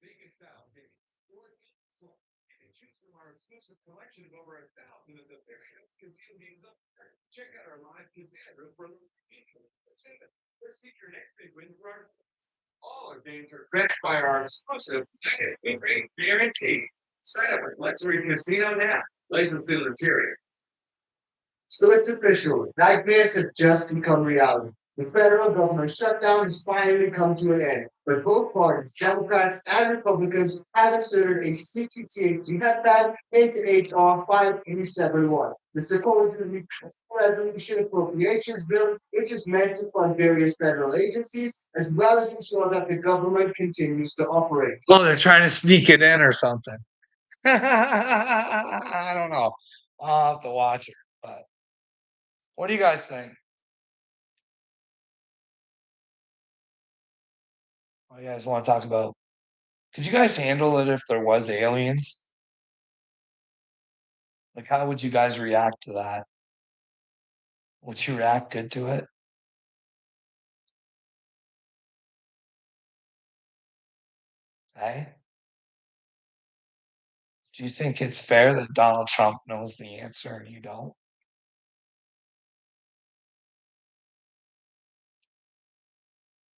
Biggest out days. 14 slots. And choose from our exclusive collection of over 1,000 of the various casino games up there. Check out our live casino for the future. Let's see your next big win for our friends. All our games are backed by our exclusive win rate guarantee. Sign up at Luxury Casino now. License in Ontario. So it's official. Nightmares have just become reality. The federal government shutdown has finally come to an end, but both parties, Democrats and Republicans, have inserted a sneaky THC ban into H.R. 5371. The supposed resolution appropriations bill, which is meant to fund various federal agencies, as well as ensure that the government continues to operate. Oh, they're trying to sneak it in or something. I don't know. I'll have to watch it, but what do you guys think? What do you guys want to talk about? Could you guys handle it if there was aliens? Like, how would you guys react to that? Would you react good to it? Hey, do you think it's fair that Donald Trump knows the answer and you don't?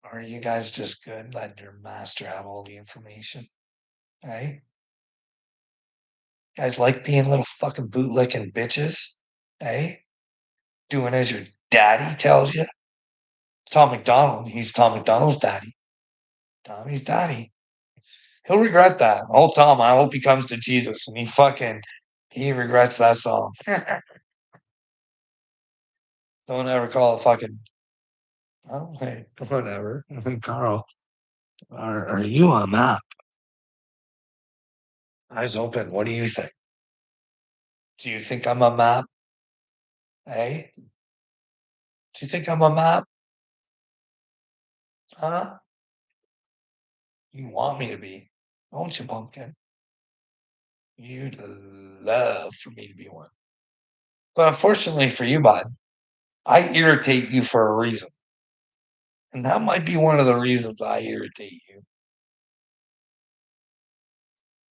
Or are you guys just good letting your master have all the information? Hey, guys like being little fucking bootlicking bitches? Hey, doing as your daddy tells you? Tom McDonald, he's Tom McDonald's daddy. Tommy's daddy. He'll regret that. Old Tom, I hope he comes to Jesus and he regrets that song. Don't ever call it fucking oh hey, whatever. Carl, are you a map? Eyes open. What do you think? Do you think I'm a map? Hey? Do you think I'm a map? Huh? You want me to be, don't you, pumpkin? You'd love for me to be one. But unfortunately for you, bud, I irritate you for a reason. And that might be one of the reasons I irritate you.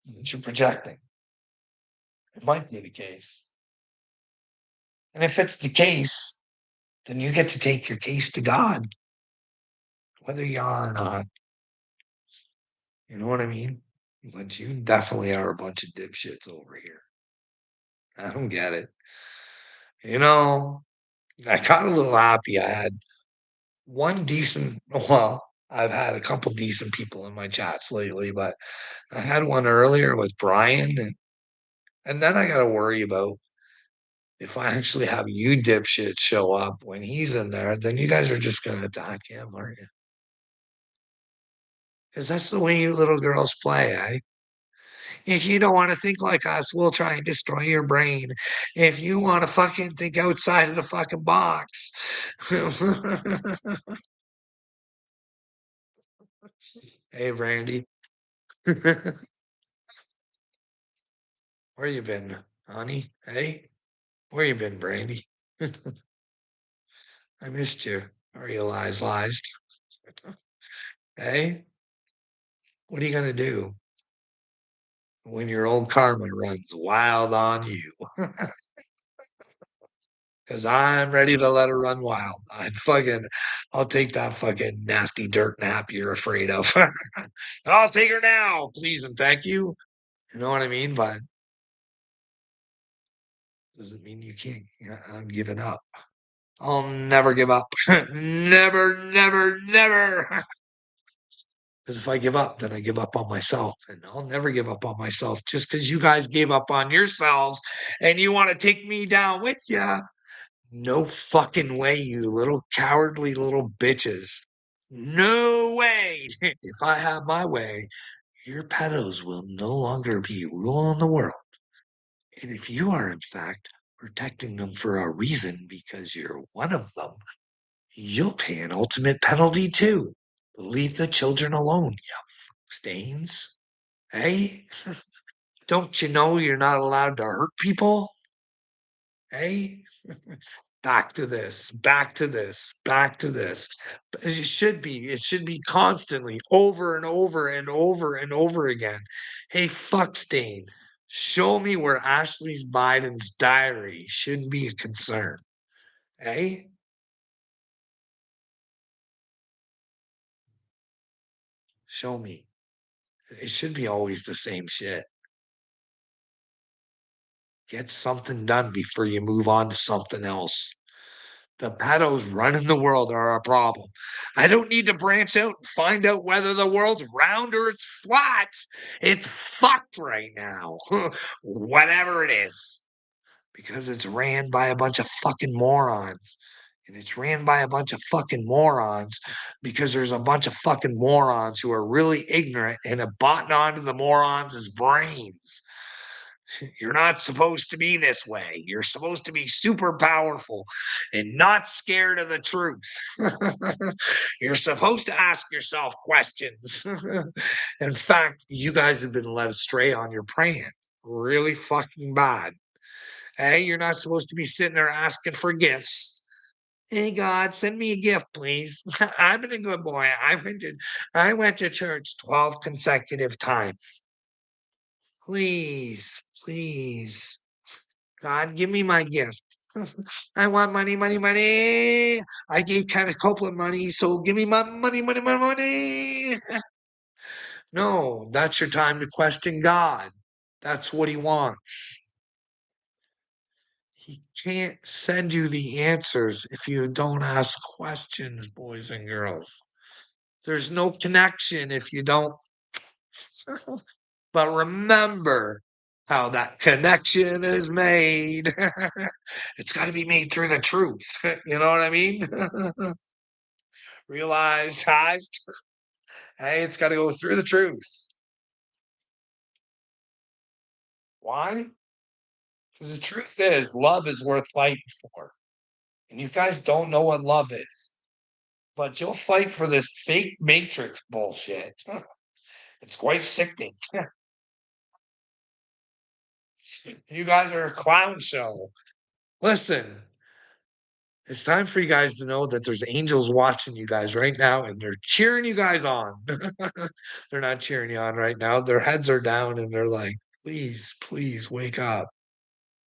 Is that you're projecting. It might be the case. And if it's the case, then you get to take your case to God, whether you are or not. You know what I mean? But you definitely are a bunch of dipshits over here. I don't get it. You know, I got a little happy. I had one decent, well, I've had a couple decent people in my chats lately, but I had one earlier with Brian, and then I got to worry about if I actually have you dipshits show up when he's in there, then you guys are just going to attack him, aren't you? Because that's the way you little girls play, eh? If you don't want to think like us, we'll try and destroy your brain. If you want to fucking think outside of the fucking box. Hey, Brandy. Where you been, honey? Hey, where you been, Brandy? I missed you. Are you lies? Hey, what are you gonna do when your old karma runs wild on you? because I'm ready to let her run wild. I'll take that fucking nasty dirt nap you're afraid of. I'll take her now, please and thank you. You know what I mean? But doesn't mean you can't. I'm giving up. I'll never give up. Never, never, never. Because if I give up, then I give up on myself. And I'll never give up on myself just because you guys gave up on yourselves and you want to take me down with you. No fucking way, you little cowardly little bitches. No way. If I have my way, your pedos will no longer be ruling the world. And if you are, in fact, protecting them for a reason because you're one of them, you'll pay an ultimate penalty too. Leave the children alone, you stains. Hey, don't you know you're not allowed to hurt people? Hey, back to this, back to this, back to this. As it should be constantly over and over and over and over again. Hey, fuck stain. Show me where Ashley Biden's diary shouldn't be a concern. Hey, show me. It should be always the same shit. Get something done before you move on to something else. The pedos running the world are a problem. I don't need to branch out and find out whether the world's round or it's flat. It's fucked right now. Whatever it is. Because it's ran by a bunch of fucking morons. And it's ran by a bunch of fucking morons because there's a bunch of fucking morons who are really ignorant and have bought onto the morons' brains. You're not supposed to be this way. You're supposed to be super powerful and not scared of the truth. You're supposed to ask yourself questions. In fact, you guys have been led astray on your praying really fucking bad. Hey, you're not supposed to be sitting there asking for gifts. Hey God, send me a gift, please. I've been a good boy. I went to church 12 consecutive times. Please, please. God, give me my gift. I want money, money, money. I gave Kenneth Copeland money, so give me my money, money, money, money. No, that's your time to question God. That's what he wants. He can't send you the answers if you don't ask questions, boys and girls. There's no connection if you don't. But remember how that connection is made. It's got to be made through the truth. You know what I mean? Realized, guys. Hey, it's got to go through the truth. Why? Because the truth is, love is worth fighting for. And you guys don't know what love is. But you'll fight for this fake matrix bullshit. It's quite sickening. You guys are a clown show. Listen, it's time for you guys to know that there's angels watching you guys right now and they're cheering you guys on. They're not cheering you on right now. Their heads are down and they're like, please, please wake up.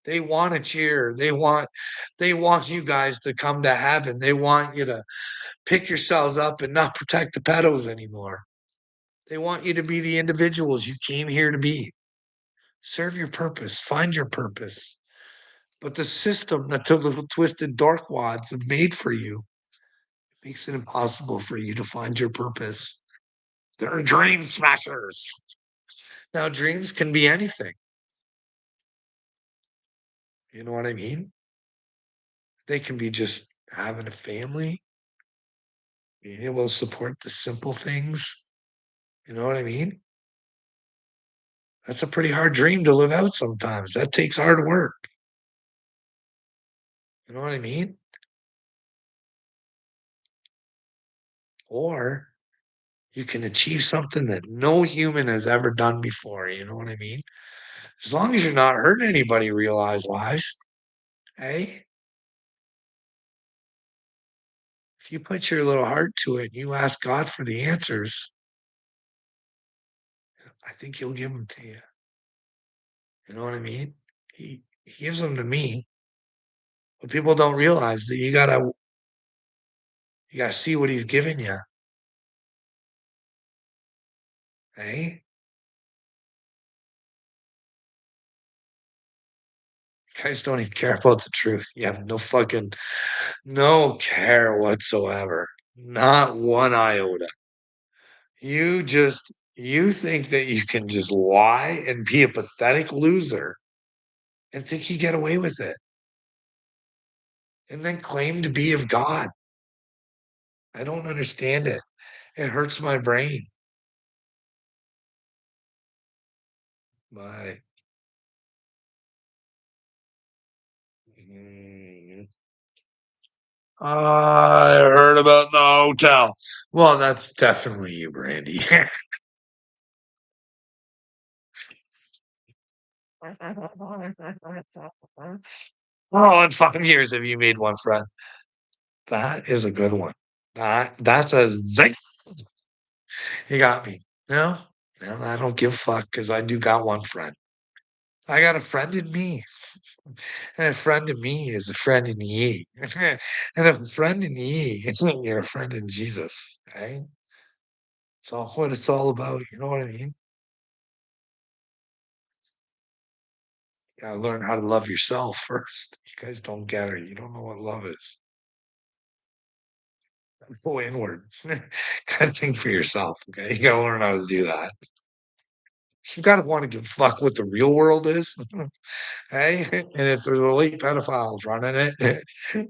They want to cheer. They want you guys to come to heaven. They want you to pick yourselves up and not protect the pedos anymore. They want you to be the individuals you came here to be. Serve your purpose, find your purpose. But the system that the little twisted dorkwads have made for you makes it impossible for you to find your purpose. They're dream smashers. Now, dreams can be anything. You know what I mean? They can be just having a family, being able to support the simple things. You know what I mean? That's a pretty hard dream to live out sometimes. That takes hard work. You know what I mean? Or you can achieve something that no human has ever done before. You know what I mean? As long as you're not hurting anybody realize wise, hey, if you put your little heart to it and you ask God for the answers, I think he'll give them to you. You know what I mean? He gives them to me. But people don't realize that you gotta see what he's giving you, eh? You guys don't even care about the truth. You have no care whatsoever. Not one iota. You think that you can just lie and be a pathetic loser and think you get away with it, and then claim to be of God. I don't understand it. It hurts my brain. My mm. I heard about the hotel. Well, that's definitely you, Brandy. Oh, in 5 years have you made one friend? That is a good one. That's a zing. You got me. No, no, I don't give a fuck because I do got one friend. I got a friend in me, and a friend in me is a friend in ye. And a friend in ye is when you're a friend in Jesus, right? It's all what it's all about. You know what I mean? You gotta learn how to love yourself first. You guys don't get it. You don't know what love is. Go inward. Gotta think for yourself. Okay, you gotta learn how to do that. You gotta want to give a fuck what the real world is. Hey, and if there's elite pedophiles running it,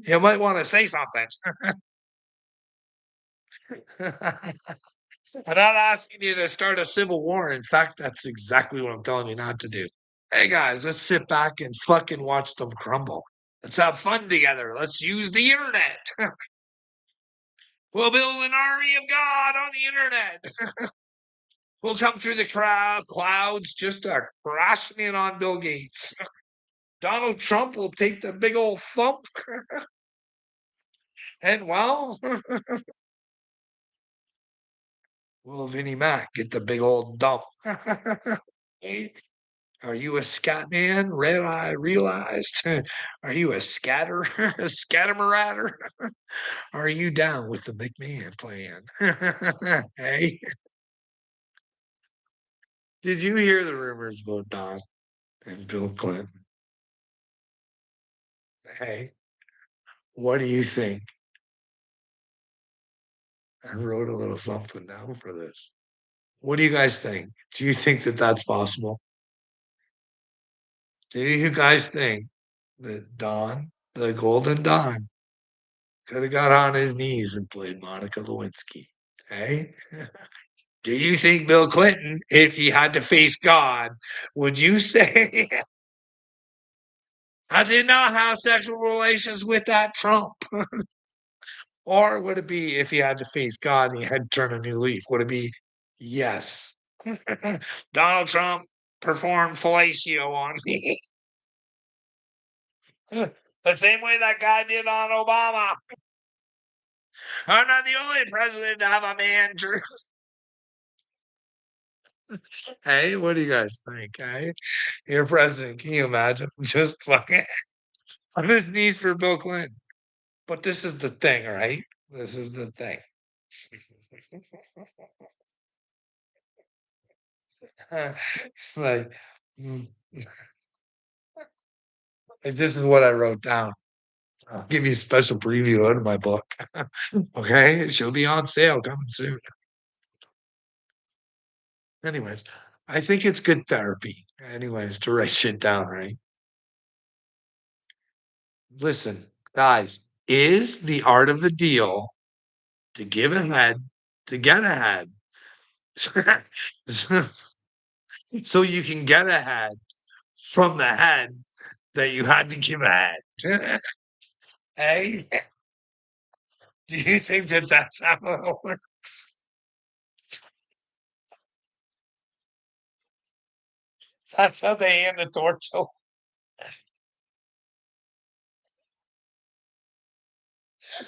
you might want to say something. I'm not asking you to start a civil war. In fact, that's exactly what I'm telling you not to do. Hey guys, let's sit back and fucking watch them crumble. Let's have fun together. Let's use the internet. We'll build an army of God on the internet. We'll come through the clouds just crashing in on Bill Gates. Donald Trump will take the big old thump. And well, will Vinnie Mac get the big old dump? Are you a scat man? Red eye realized. Are you a scatter, a scattermaratter? Are you down with the McMahon plan? Hey, did you hear the rumors about Don and Bill Clinton? Hey, what do you think? I wrote a little something down for this. What do you guys think? Do you think that that's possible? Do you guys think that Don, the Golden Don, could have got on his knees and played Monica Lewinsky? Hey? Do you think Bill Clinton, if he had to face God, would you say, I did not have sexual relations with that Trump? Or would it be if he had to face God and he had to turn a new leaf? Would it be yes? Donald Trump performed fellatio on me the same way that guy did on Obama. I'm not the only president to have a man. Hey, what do you guys think? Hey, you're president. Can you imagine? Just fucking on his knees for Bill Clinton. But this is the thing, right? This is the thing. like, mm, like, this is what I wrote down. I'll give you a special preview out of my book. Okay, she'll be on sale coming soon. Anyways, I think it's good therapy. Anyways, to write shit down, right? Listen, guys, is the art of the deal to give ahead to get ahead? So you can get ahead from the head that you had to give ahead. Hey, do you think that that's how it works? That's how they hand the torch over.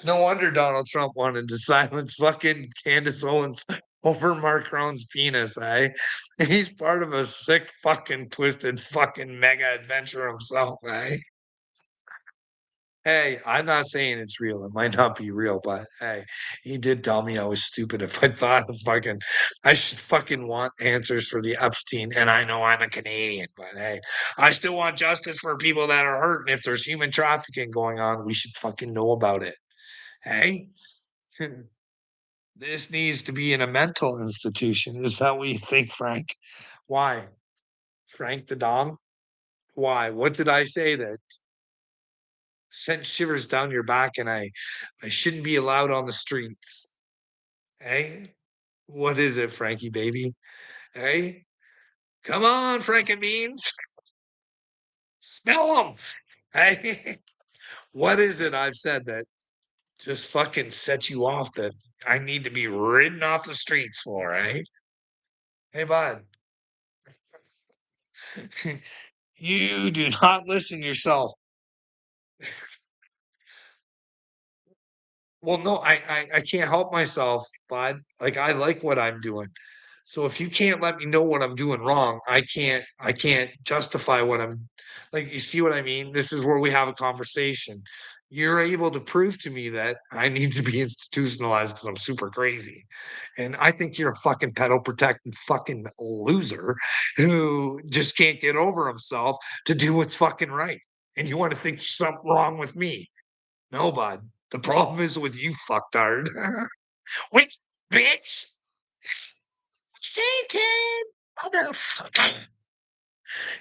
No wonder Donald Trump wanted to silence fucking Candace Owens over Macron's penis, eh? He's part of a sick fucking twisted fucking mega adventure himself, eh? Hey, I'm not saying it's real. It might not be real, but hey, he did tell me I was stupid if I thought of fucking I should fucking want answers for the Epstein, and I know I'm a Canadian, but hey, I still want justice for people that are hurt. And if there's human trafficking going on, we should fucking know about it. Hey, this needs to be in a mental institution. Is that what you think, Frank? Why? Frank the Dom? Why? What did I say that sent shivers down your back and I shouldn't be allowed on the streets? Hey? What is it, Frankie baby? Hey? Come on, Frankenbeans. Smell them. Hey? What is it I've said that just fucking set you off that I need to be ridden off the streets for, eh? Hey, bud. You do not listen yourself. Well, no, I can't help myself, bud. Like I like what I'm doing. So if you can't let me know what I'm doing wrong, I can't justify what I'm like you see what I mean? This is where we have a conversation. You're able to prove to me that I need to be institutionalized because I'm super crazy. And I think you're a fucking pedo protecting fucking loser who just can't get over himself to do what's fucking right. And you want to think there's something wrong with me. No, bud. The problem is with you, fucktard. Wait, bitch! Satan! Motherfucker!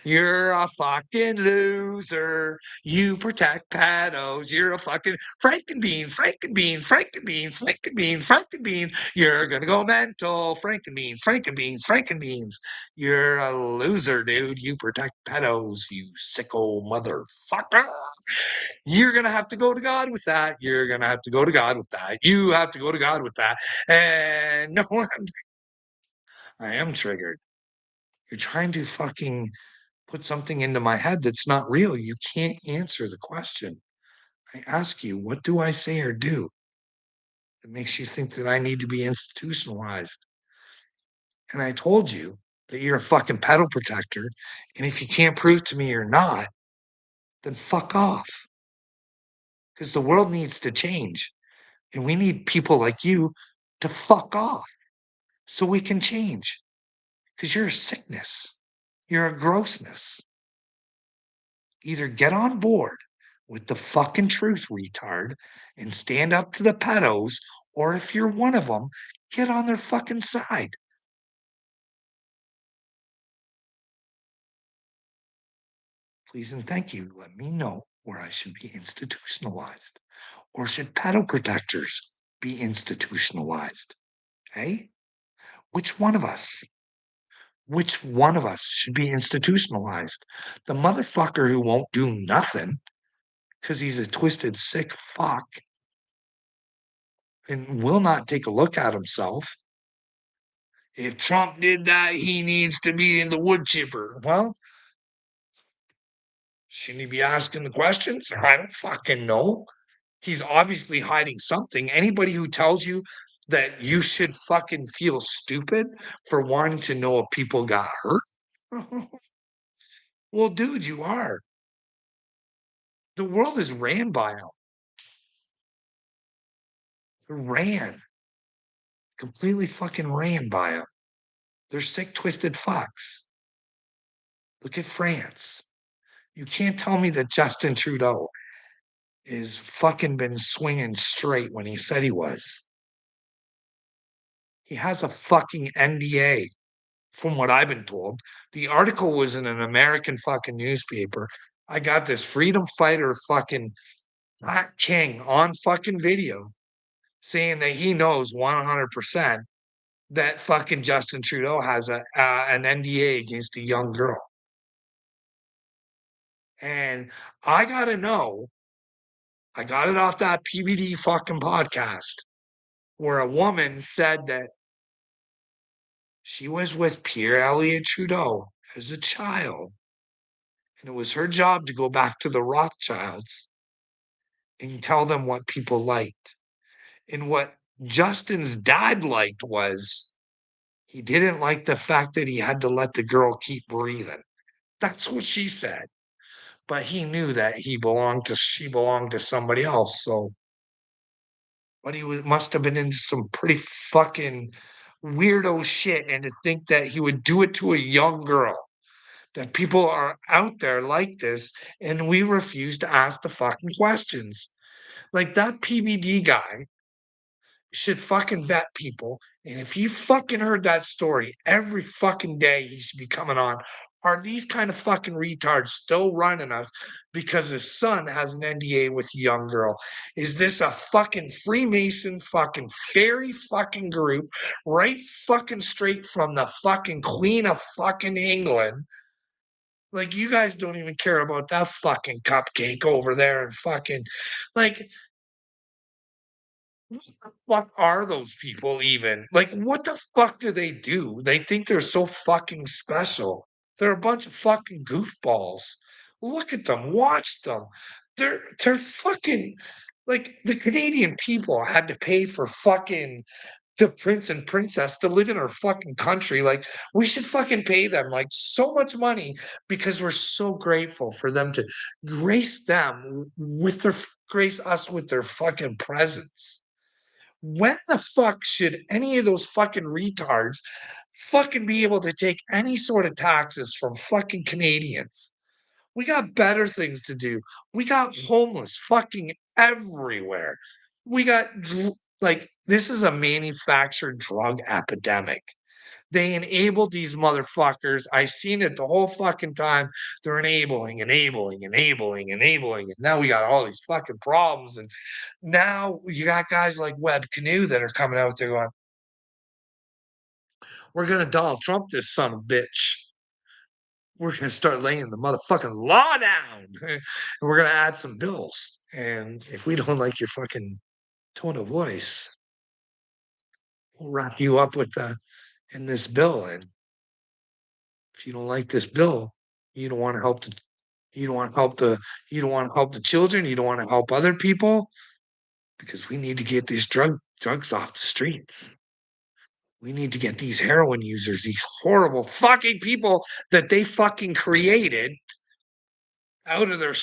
You're a fucking loser. You protect pedos. You're a fucking Frankenbean, Frankenbean, Frankenbean, Frankenbean, Frankenbeans. You're gonna go mental. Frankenbean, Frankenbeans, Frankenbeans. You're a loser, dude. You protect pedos, you sicko motherfucker. You're going to have to go to God with that. You're going to have to go to God with that. You have to go to God with that. And no, I am triggered. You're trying to fucking put something into my head that's not real. You can't answer the question. I ask you, what do I say or do that makes you think that I need to be institutionalized? And I told you that you're a fucking pedal protector. And if you can't prove to me you're not, then fuck off. Because the world needs to change. And we need people like you to fuck off so we can change. Because you're a sickness. You're a grossness. Either get on board with the fucking truth, retard, and stand up to the pedos, or if you're one of them, get on their fucking side. Please and thank you. Let me know where I should be institutionalized. Or should pedo protectors be institutionalized? Hey? Which one of us? Which one of us should be institutionalized? The motherfucker who won't do nothing because he's a twisted, sick fuck and will not take a look at himself. If Trump did that, he needs to be in the wood chipper. Well, shouldn't he be asking the questions? I don't fucking know. He's obviously hiding something. Anybody who tells you that you should fucking feel stupid for wanting to know if people got hurt, well, dude, you are. The world is ran by them. Ran. Completely fucking ran by them. They're sick, twisted fucks. Look at France. You can't tell me that Justin Trudeau is fucking been swinging straight when he said he was. He has a fucking NDA, from what I've been told. The article was in an American fucking newspaper. I got this freedom fighter fucking Black King on fucking video saying that he knows 100% that fucking Justin Trudeau has an NDA against a young girl. And I gotta know, I got it off that PBD fucking podcast where a woman said that she was with Pierre Elliott Trudeau as a child, and it was her job to go back to the Rothschilds and tell them what people liked. And what Justin's dad liked was he didn't like the fact that he had to let the girl keep breathing. That's what she said. but he knew that she belonged to somebody else, so but he must have been into some pretty fucking weirdo shit, and to think that he would do it to a young girl, that people are out there like this, and we refuse to ask the fucking questions. Like, that PBD guy should fucking vet people. And if you fucking heard that story every fucking day, he should be coming on. Are these kind of fucking retards still running us because his son has an NDA with a young girl? Is this a fucking Freemason fucking fairy fucking group right fucking straight from the fucking Queen of fucking England? Like, you guys don't even care about that fucking cupcake over there and fucking like what are those people even? Like, what the fuck do they do? They think they're so fucking special. They're a bunch of fucking goofballs. Look at them, watch them. They're fucking like the Canadian people had to pay for fucking the prince and princess to live in our fucking country. Like, we should fucking pay them like so much money because we're so grateful for them to grace them with their grace us with their fucking presence. When the fuck should any of those fucking retards fucking be able to take any sort of taxes from fucking Canadians? We got better things to do. We got homeless fucking everywhere. We got like, this is a manufactured drug epidemic. They enable these motherfuckers. I seen it the whole fucking time. They're enabling. And now we got all these fucking problems. And now you got guys like Webb Canoe that are coming out there going, we're going to Donald Trump this son of a bitch. We're going to start laying the motherfucking law down. And we're going to add some bills. And if we don't like your fucking tone of voice, we'll wrap you up with in this bill. And if you don't like this bill, you don't want to help the you don't want to help the you don't want to help the children, you don't want to help other people because we need to get these drugs off the streets. We need to get these heroin users, these horrible fucking people that they fucking created out of their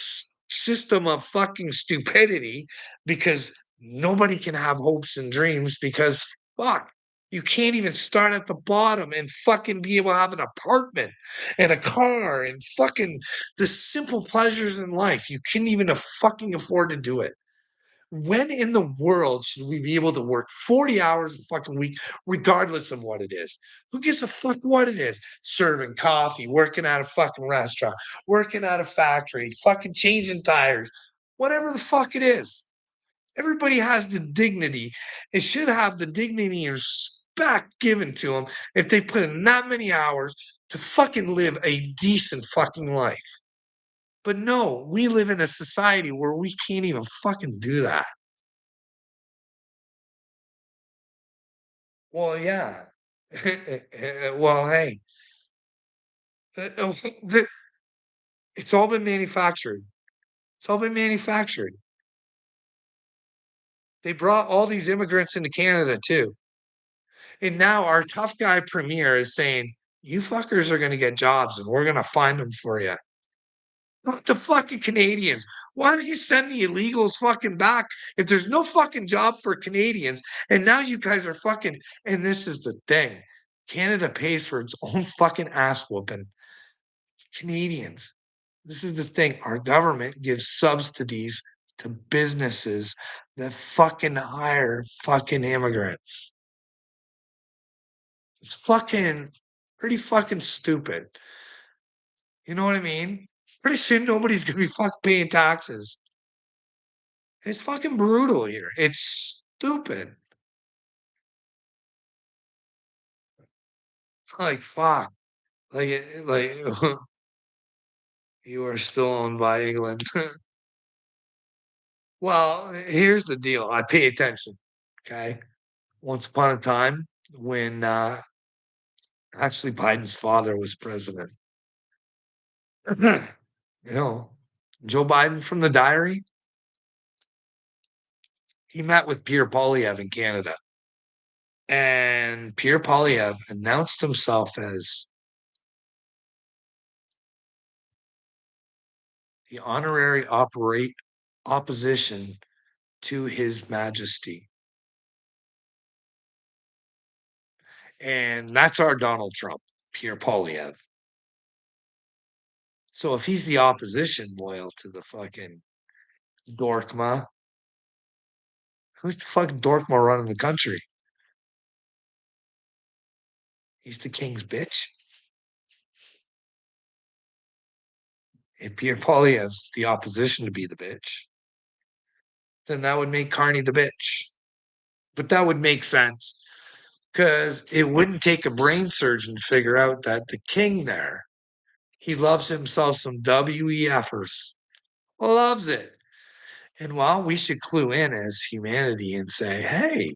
system of fucking stupidity because nobody can have hopes and dreams because fuck, you can't even start at the bottom and fucking be able to have an apartment and a car and fucking the simple pleasures in life. You can't even fucking afford to do it. When in the world should we be able to work 40 hours a fucking week, regardless of what it is? Who gives a fuck what it is? Serving coffee, working at a fucking restaurant, working at a factory, fucking changing tires, whatever the fuck it is. Everybody has the dignity. It should have the dignity and respect given to them if they put in that many hours to fucking live a decent fucking life. But no, we live in a society where we can't even fucking do that. Well, yeah. Well, hey, the it's all been manufactured. It's all been manufactured. They brought all these immigrants into Canada too. And now our tough guy premier is saying, "You fuckers are gonna get jobs and we're gonna find them for you." Fuck the fucking Canadians. Why don't you send the illegals fucking back if there's no fucking job for Canadians? And now you guys are fucking and this is the thing. Canada pays for its own fucking ass whooping. Canadians. This is the thing. Our government gives subsidies to businesses that fucking hire fucking immigrants. It's fucking pretty fucking stupid. You know what I mean? Pretty soon nobody's gonna be fucking paying taxes. It's fucking brutal here. It's stupid. Like fuck. Like you are still owned by England. Well, here's the deal. I pay attention. Okay. Once upon a time when actually Biden's father was president. You know, Joe Biden from the diary, he met with Pierre Polyev in Canada. And Pierre Polyev announced himself as the honorary operate opposition to His Majesty. And that's our Donald Trump, Pierre Polyev. So if he's the opposition loyal to the fucking Dorkma, who's the fucking Dorkma running the country? He's the king's bitch. If Pierre Poilievre's the opposition to be the bitch, then that would make Carney the bitch. But that would make sense because it wouldn't take a brain surgeon to figure out that the king there, he loves himself some WEFers. Loves it. And while we should clue in as humanity and say, hey,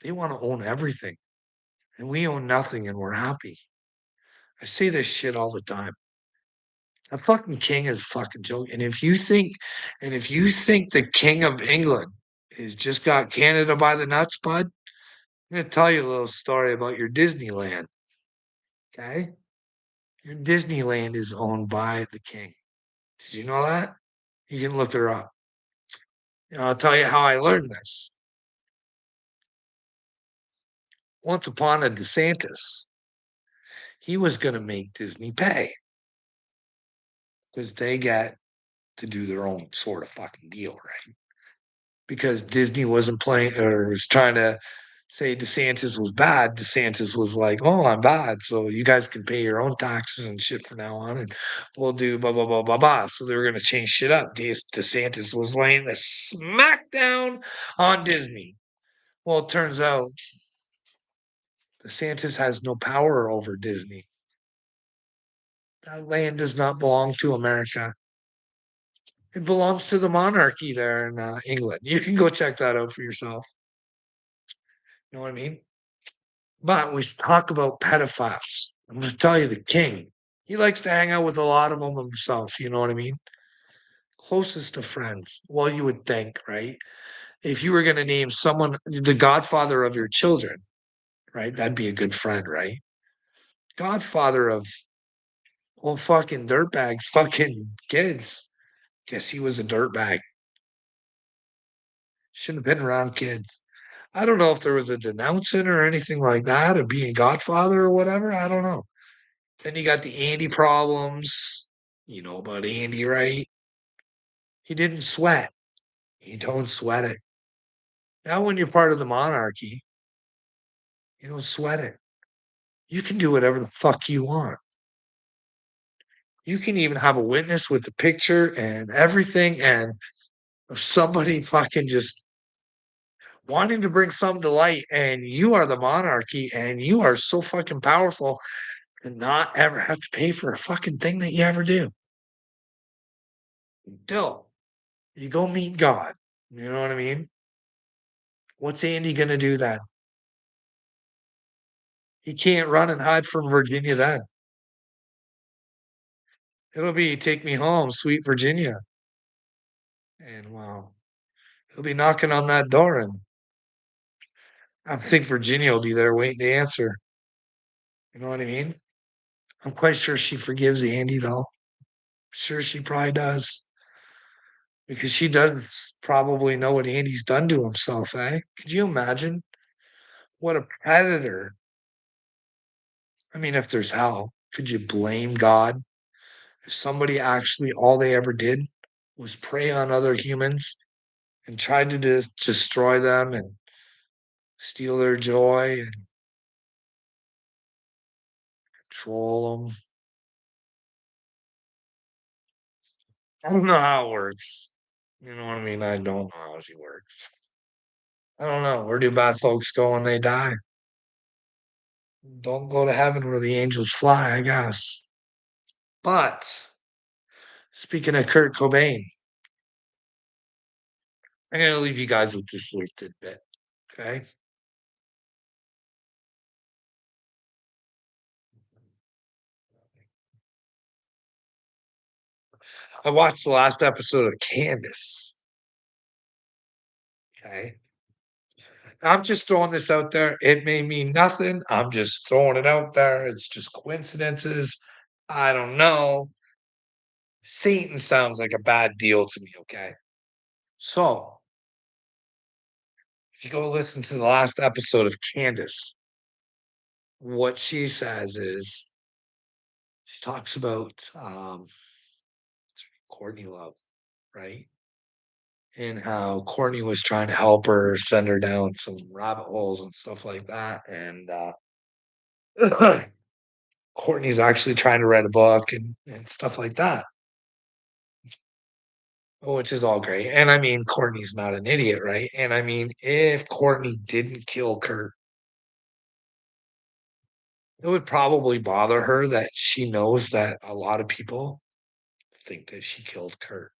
they want to own everything and we own nothing and we're happy. I say this shit all the time. A fucking king is a fucking joke. And if you think the king of England has just got Canada by the nuts, bud, I'm gonna tell you a little story about your Disneyland. Okay? Your Disneyland is owned by the king. Did you know that? You can look her up. And I'll tell you how I learned this. Once upon a DeSantis, he was gonna make Disney pay because they get to do their own sort of fucking deal, right? Because Disney wasn't playing or was trying to say DeSantis was bad. DeSantis was like, "Oh, I'm bad, so you guys can pay your own taxes and shit from now on, and we'll do blah blah blah blah blah." So they were going to change shit up. DeSantis was laying the smackdown on Disney. Well, it turns out DeSantis has no power over Disney. That land does not belong to America. It belongs to the monarchy there in England. You can go check that out for yourself. You know what I mean? But we talk about pedophiles. I'm going to tell you the king. He likes to hang out with a lot of them himself. You know what I mean? Closest to friends. Well, you would think, right? If you were going to name someone the godfather of your children, right? That'd be a good friend, right? Godfather of, well, fucking dirtbags, fucking kids. Guess he was a dirtbag. Shouldn't have been around kids. I don't know if there was a denouncing or anything like that of being godfather or whatever. I don't know. Then you got the Andy problems. You know about Andy, right? He didn't sweat. You don't sweat it. Now, when you're part of the monarchy, you don't sweat it. You can do whatever the fuck you want. You can even have a witness with the picture and everything. And if somebody fucking just wanting to bring something to light, and you are the monarchy and you are so fucking powerful and not ever have to pay for a fucking thing that you ever do. Until you go meet God. You know what I mean? What's Andy going to do then? He can't run and hide from Virginia then. It'll be take me home, sweet Virginia. And wow, he'll be knocking on that door, and I think Virginia will be there waiting to answer. You know what I mean? I'm quite sure she forgives Andy, though. Sure, she probably does. Because she does probably know what Andy's done to himself, eh? Could you imagine what a predator? I mean, if there's hell, could you blame God? If somebody actually all they ever did was prey on other humans and tried to destroy them and steal their joy and control them. I don't know how it works. You know what I mean? I don't know how she works. I don't know. Where do bad folks go when they die? Don't go to heaven where the angels fly, I guess. But speaking of Kurt Cobain, I'm going to leave you guys with this little tidbit. Okay. I watched the last episode of Candace. Okay. I'm just throwing this out there. It may mean nothing. I'm just throwing it out there. It's just coincidences. I don't know. Satan sounds like a bad deal to me, okay? So, if you go listen to the last episode of Candace, what she says is she talks about Courtney Love, right? And how Courtney was trying to help her send her down some rabbit holes and stuff like that. And Courtney's actually trying to write a book and stuff like that, which is all great. And I mean, Courtney's not an idiot, right? And I mean, if Courtney didn't kill Kurt, it would probably bother her that she knows that a lot of people think that she killed Kurt.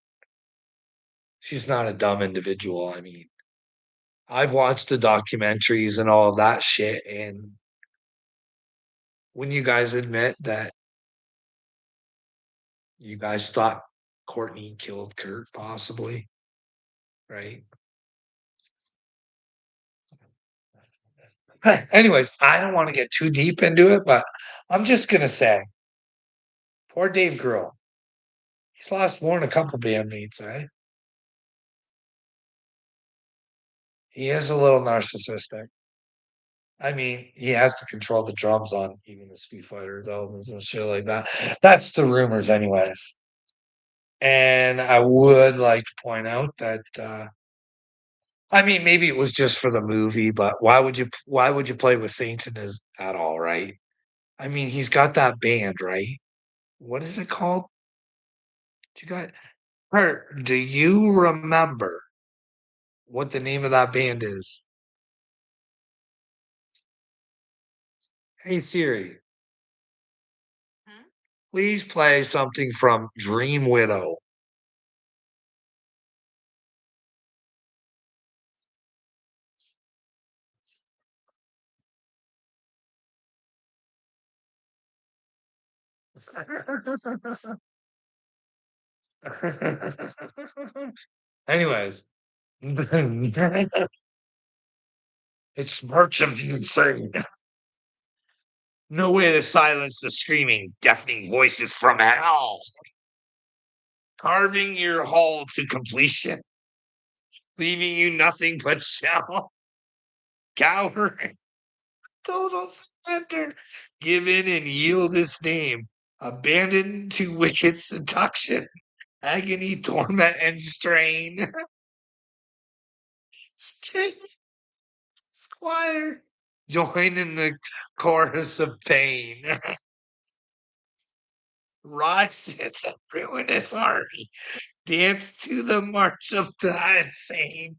She's not a dumb individual. I mean, I've watched the documentaries and all of that shit. And when you guys admit that you guys thought Courtney killed Kurt, possibly, right? Anyways, I don't want to get too deep into it, but I'm just gonna say, poor Dave Grohl. He's lost more than a couple bandmates, eh? He is a little narcissistic. I mean, he has to control the drums on even his Foo Fighters albums and shit like that. That's the rumors, anyways. And I would like to point out that I mean, maybe it was just for the movie, but why would you play with Satan as at all, right? I mean, he's got that band, right? What is it called? You got her. Do you remember what the name of that band is? Hey Siri, please play something from Dream Widow. Anyways, it's March of the Insane. No way to silence the screaming, deafening voices from hell. Carving your hull to completion, leaving you nothing but shell. Cowering, total surrender. Give in and yield his name. Abandoned to wicked seduction, agony, torment, and strain. Stay, Squire, join in the chorus of pain. Rise in the ruinous army. Dance to the march of the insane.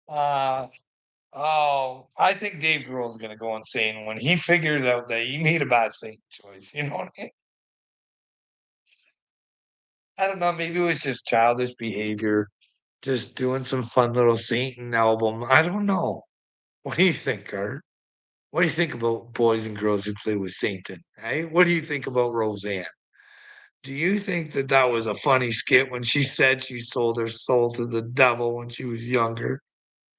Uh, oh, I think Dave Grohl's gonna go insane when he figured out that he made a bad Satan choice. You know what I mean? I don't know. Maybe it was just childish behavior, just doing some fun little Satan album. I don't know. What do you think, Kurt? What do you think about boys and girls who play with Satan? Hey, what do you think about Roseanne? Do you think that that was a funny skit when she said she sold her soul to the devil when she was younger?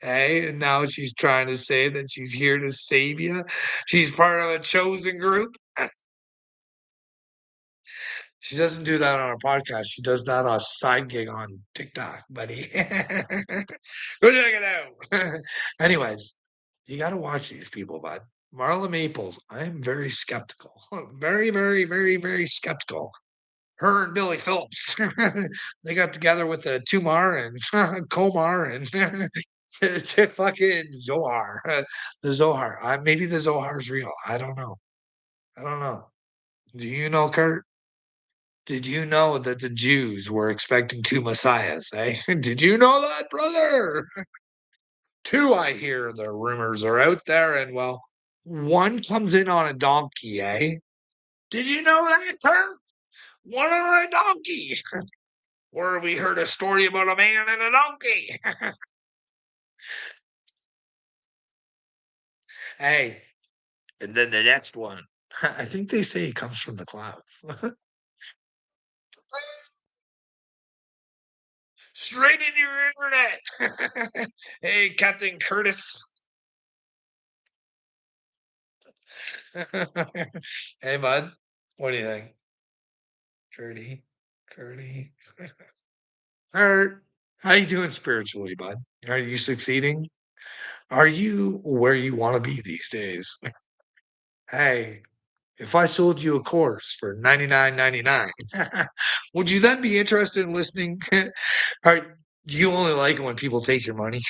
Hey, and now she's trying to say that she's here to save you. She's part of a chosen group. She doesn't do that on a podcast. She does that on a side gig on TikTok, buddy. Go check it out. Anyways, you got to watch these people, bud. Marla Maples, I am very skeptical. Very, very, very, very skeptical. Her and Billy Phillips, they got together with the Tumar and Komar and to fucking Zohar. The Zohar. Maybe the Zohar's real. I don't know. I don't know. Do you know, Kurt? Did you know that the Jews were expecting two messiahs, eh? Did you know that, brother? Two, I hear the rumors are out there, and well, one comes in on a donkey, eh? Did you know that, Kurt? One on a donkey. Or we heard a story about a man and a donkey. Hey, and then the next one. I think they say he comes from the clouds. Straight into your internet. Hey, Captain Curtis. Hey, bud. What do you think? Curdy, Curdy. Kurt, how you doing spiritually, bud? Are you succeeding? Are you where you want to be these days? Hey, if I sold you a course for 99.99, would you then be interested in listening? Or do you only like it when people take your money?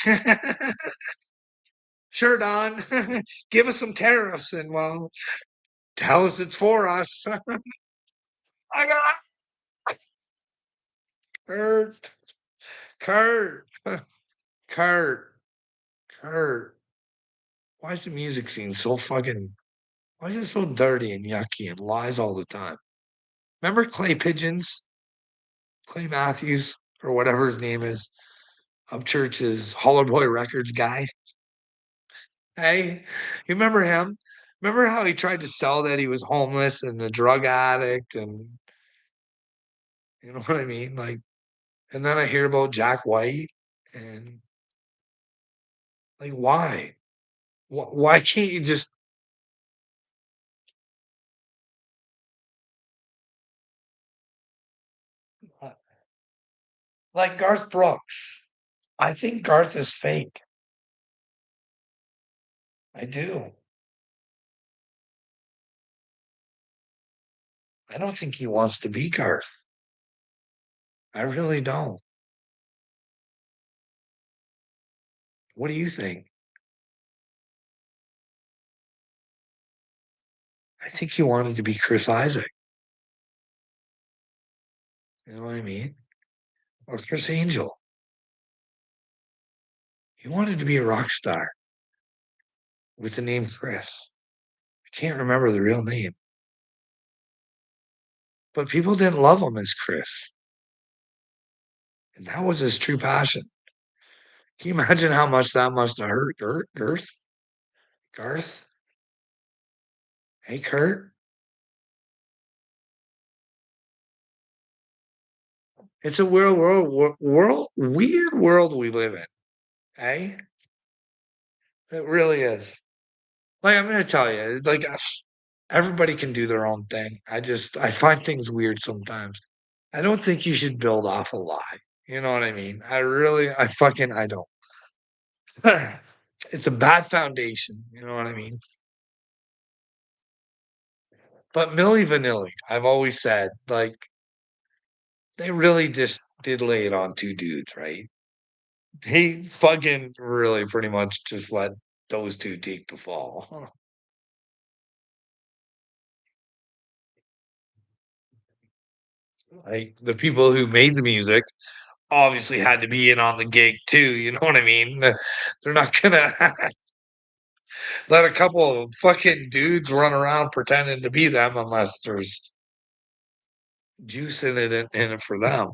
Sure, Don. Give us some tariffs and well, tell us it's for us. I got Kurt, Kurt, Kurt, Kurt. Why is the music scene so fucking? Why is it so dirty and yucky and lies all the time? Remember Clay Pigeons, Clay Matthews, or whatever his name is, Upchurch's Holler Boy Records guy? Hey, you remember him? Remember how he tried to sell that he was homeless and a drug addict and you know what I mean? Like, and then I hear about Jack White and like, why? Why can't you just uh, like Garth Brooks? I think Garth is fake. I do. I don't think he wants to be Garth. I really don't. What do you think? I think he wanted to be Chris Isaac. You know what I mean? Or Chris Angel. He wanted to be a rock star with the name Chris. I can't remember the real name, but people didn't love him as Chris. And that was his true passion. Can you imagine how much that must have hurt Garth? Hey, Kurt? It's a weird world we live in. Hey? It really is. Like, I'm going to tell you, like, everybody can do their own thing. I find things weird sometimes. I don't think you should build off a lie. You know what I mean? I don't. It's a bad foundation. You know what I mean? But Milli Vanilli, I've always said, like, they really just did lay it on two dudes, right? He fucking really pretty much just let those two take the fall. Like the people who made the music obviously had to be in on the gig too. You know what I mean? They're not gonna let a couple of fucking dudes run around pretending to be them unless there's juice in it for them.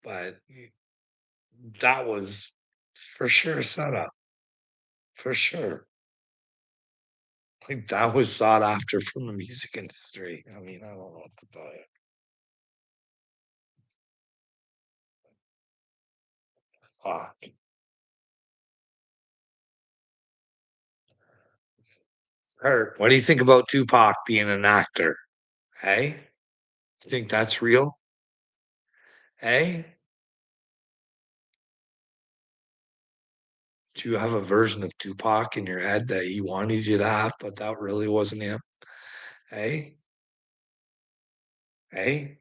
But that was for sure set up for sure. Like that was sought after from the music industry. I mean, I don't know what to tell you. Fuck. Kurt, what do you think about Tupac being an actor? Hey, you think that's real? Hey, do you have a version of Tupac in your head that he wanted you to have, but that really wasn't him? Hey, hey,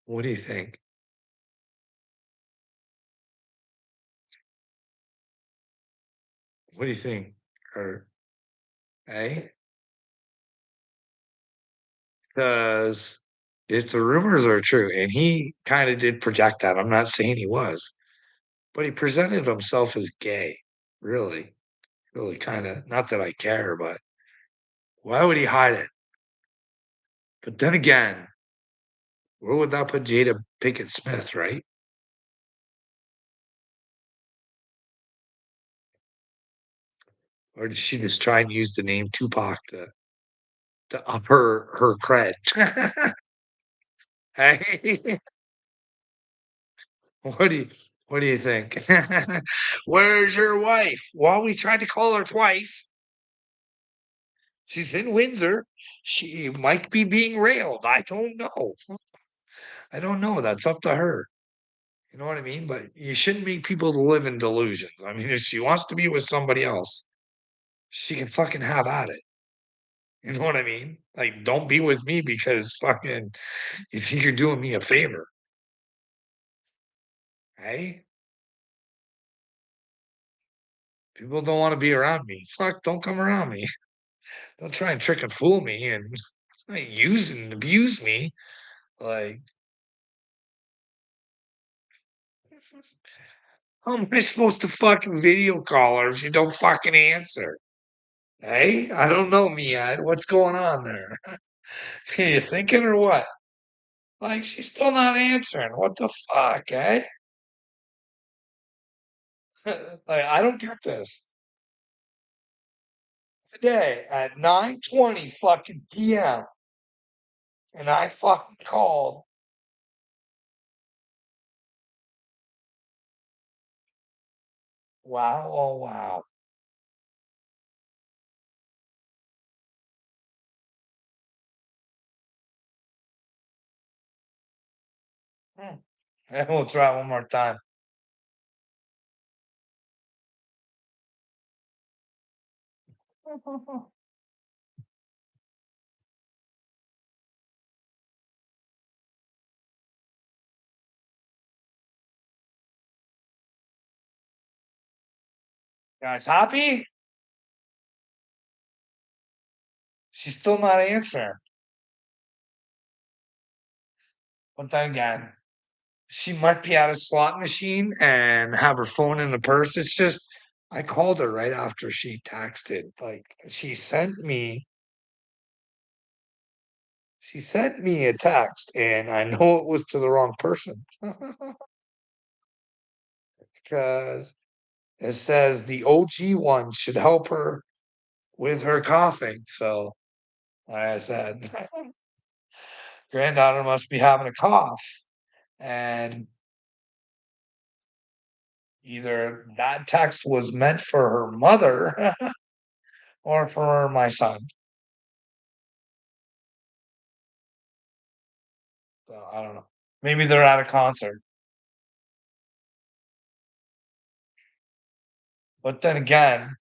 what do you think? What do you think, Kurt? Hey, because if the rumors are true, and he kind of did project that, I'm not saying he was, but he presented himself as gay. Really, really kind of, not that I care, but why would he hide it? But then again, where would that put Jada Pinkett Smith, right? Or did she just try and use the name Tupac to up her cred? Hey, what do you what do you think? Where's your wife? Well, we tried to call her twice. She's in Windsor. She might be being railed. I don't know. I don't know. That's up to her. You know what I mean? But you shouldn't make people to live in delusions. I mean, if she wants to be with somebody else, she can fucking have at it. You know what I mean? Like, don't be with me because fucking you think you're doing me a favor. Hey? People don't want to be around me. Fuck, don't come around me. Don't try and trick and fool me and use and abuse me. Like, how am I supposed to fucking video call her if she don't fucking answer? Hey, I don't know, Miad. What's going on there? You thinking or what? Like, she's still not answering. What the fuck, eh? Like, I don't get this. Today at 9:20 fucking PM, and I fucking called. Wow, oh wow. Hmm. And we'll try it one more time. Guys, happy? She's still not answering. But then again, she might be at a slot machine and have her phone in the purse. It's just I called her right after she texted. Like she sent me a text and I know it was to the wrong person because it says the OG one should help her with her coughing. So like I said, granddaughter must be having a cough. And either that text was meant for her mother or for my son. So I don't know. Maybe they're at a concert. But then again,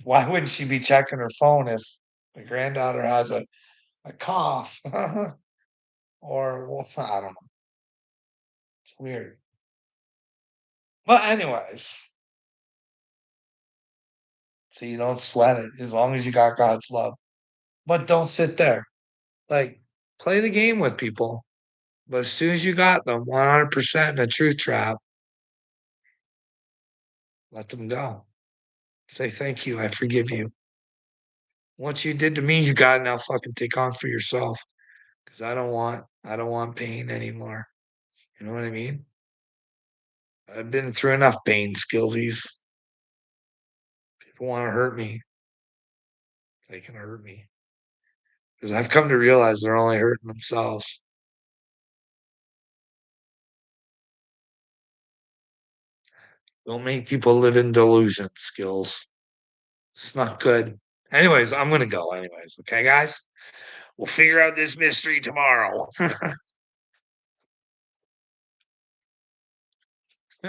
why wouldn't she be checking her phone if the granddaughter has a cough? Or well, I don't know. It's weird. But anyways, so you don't sweat it as long as you got God's love. But don't sit there. Like play the game with people. But as soon as you got them 100% in a truth trap, let them go. Say thank you. I forgive you. What you did to me, you gotta now fucking take on for yourself. Because I don't want pain anymore. You know what I mean? I've been through enough pain, skillsies. People want to hurt me. They can hurt me. Because I've come to realize they're only hurting themselves. Don't make people live in delusion, skills. It's not good. Anyways, I'm gonna go anyways. Okay, guys? We'll figure out this mystery tomorrow.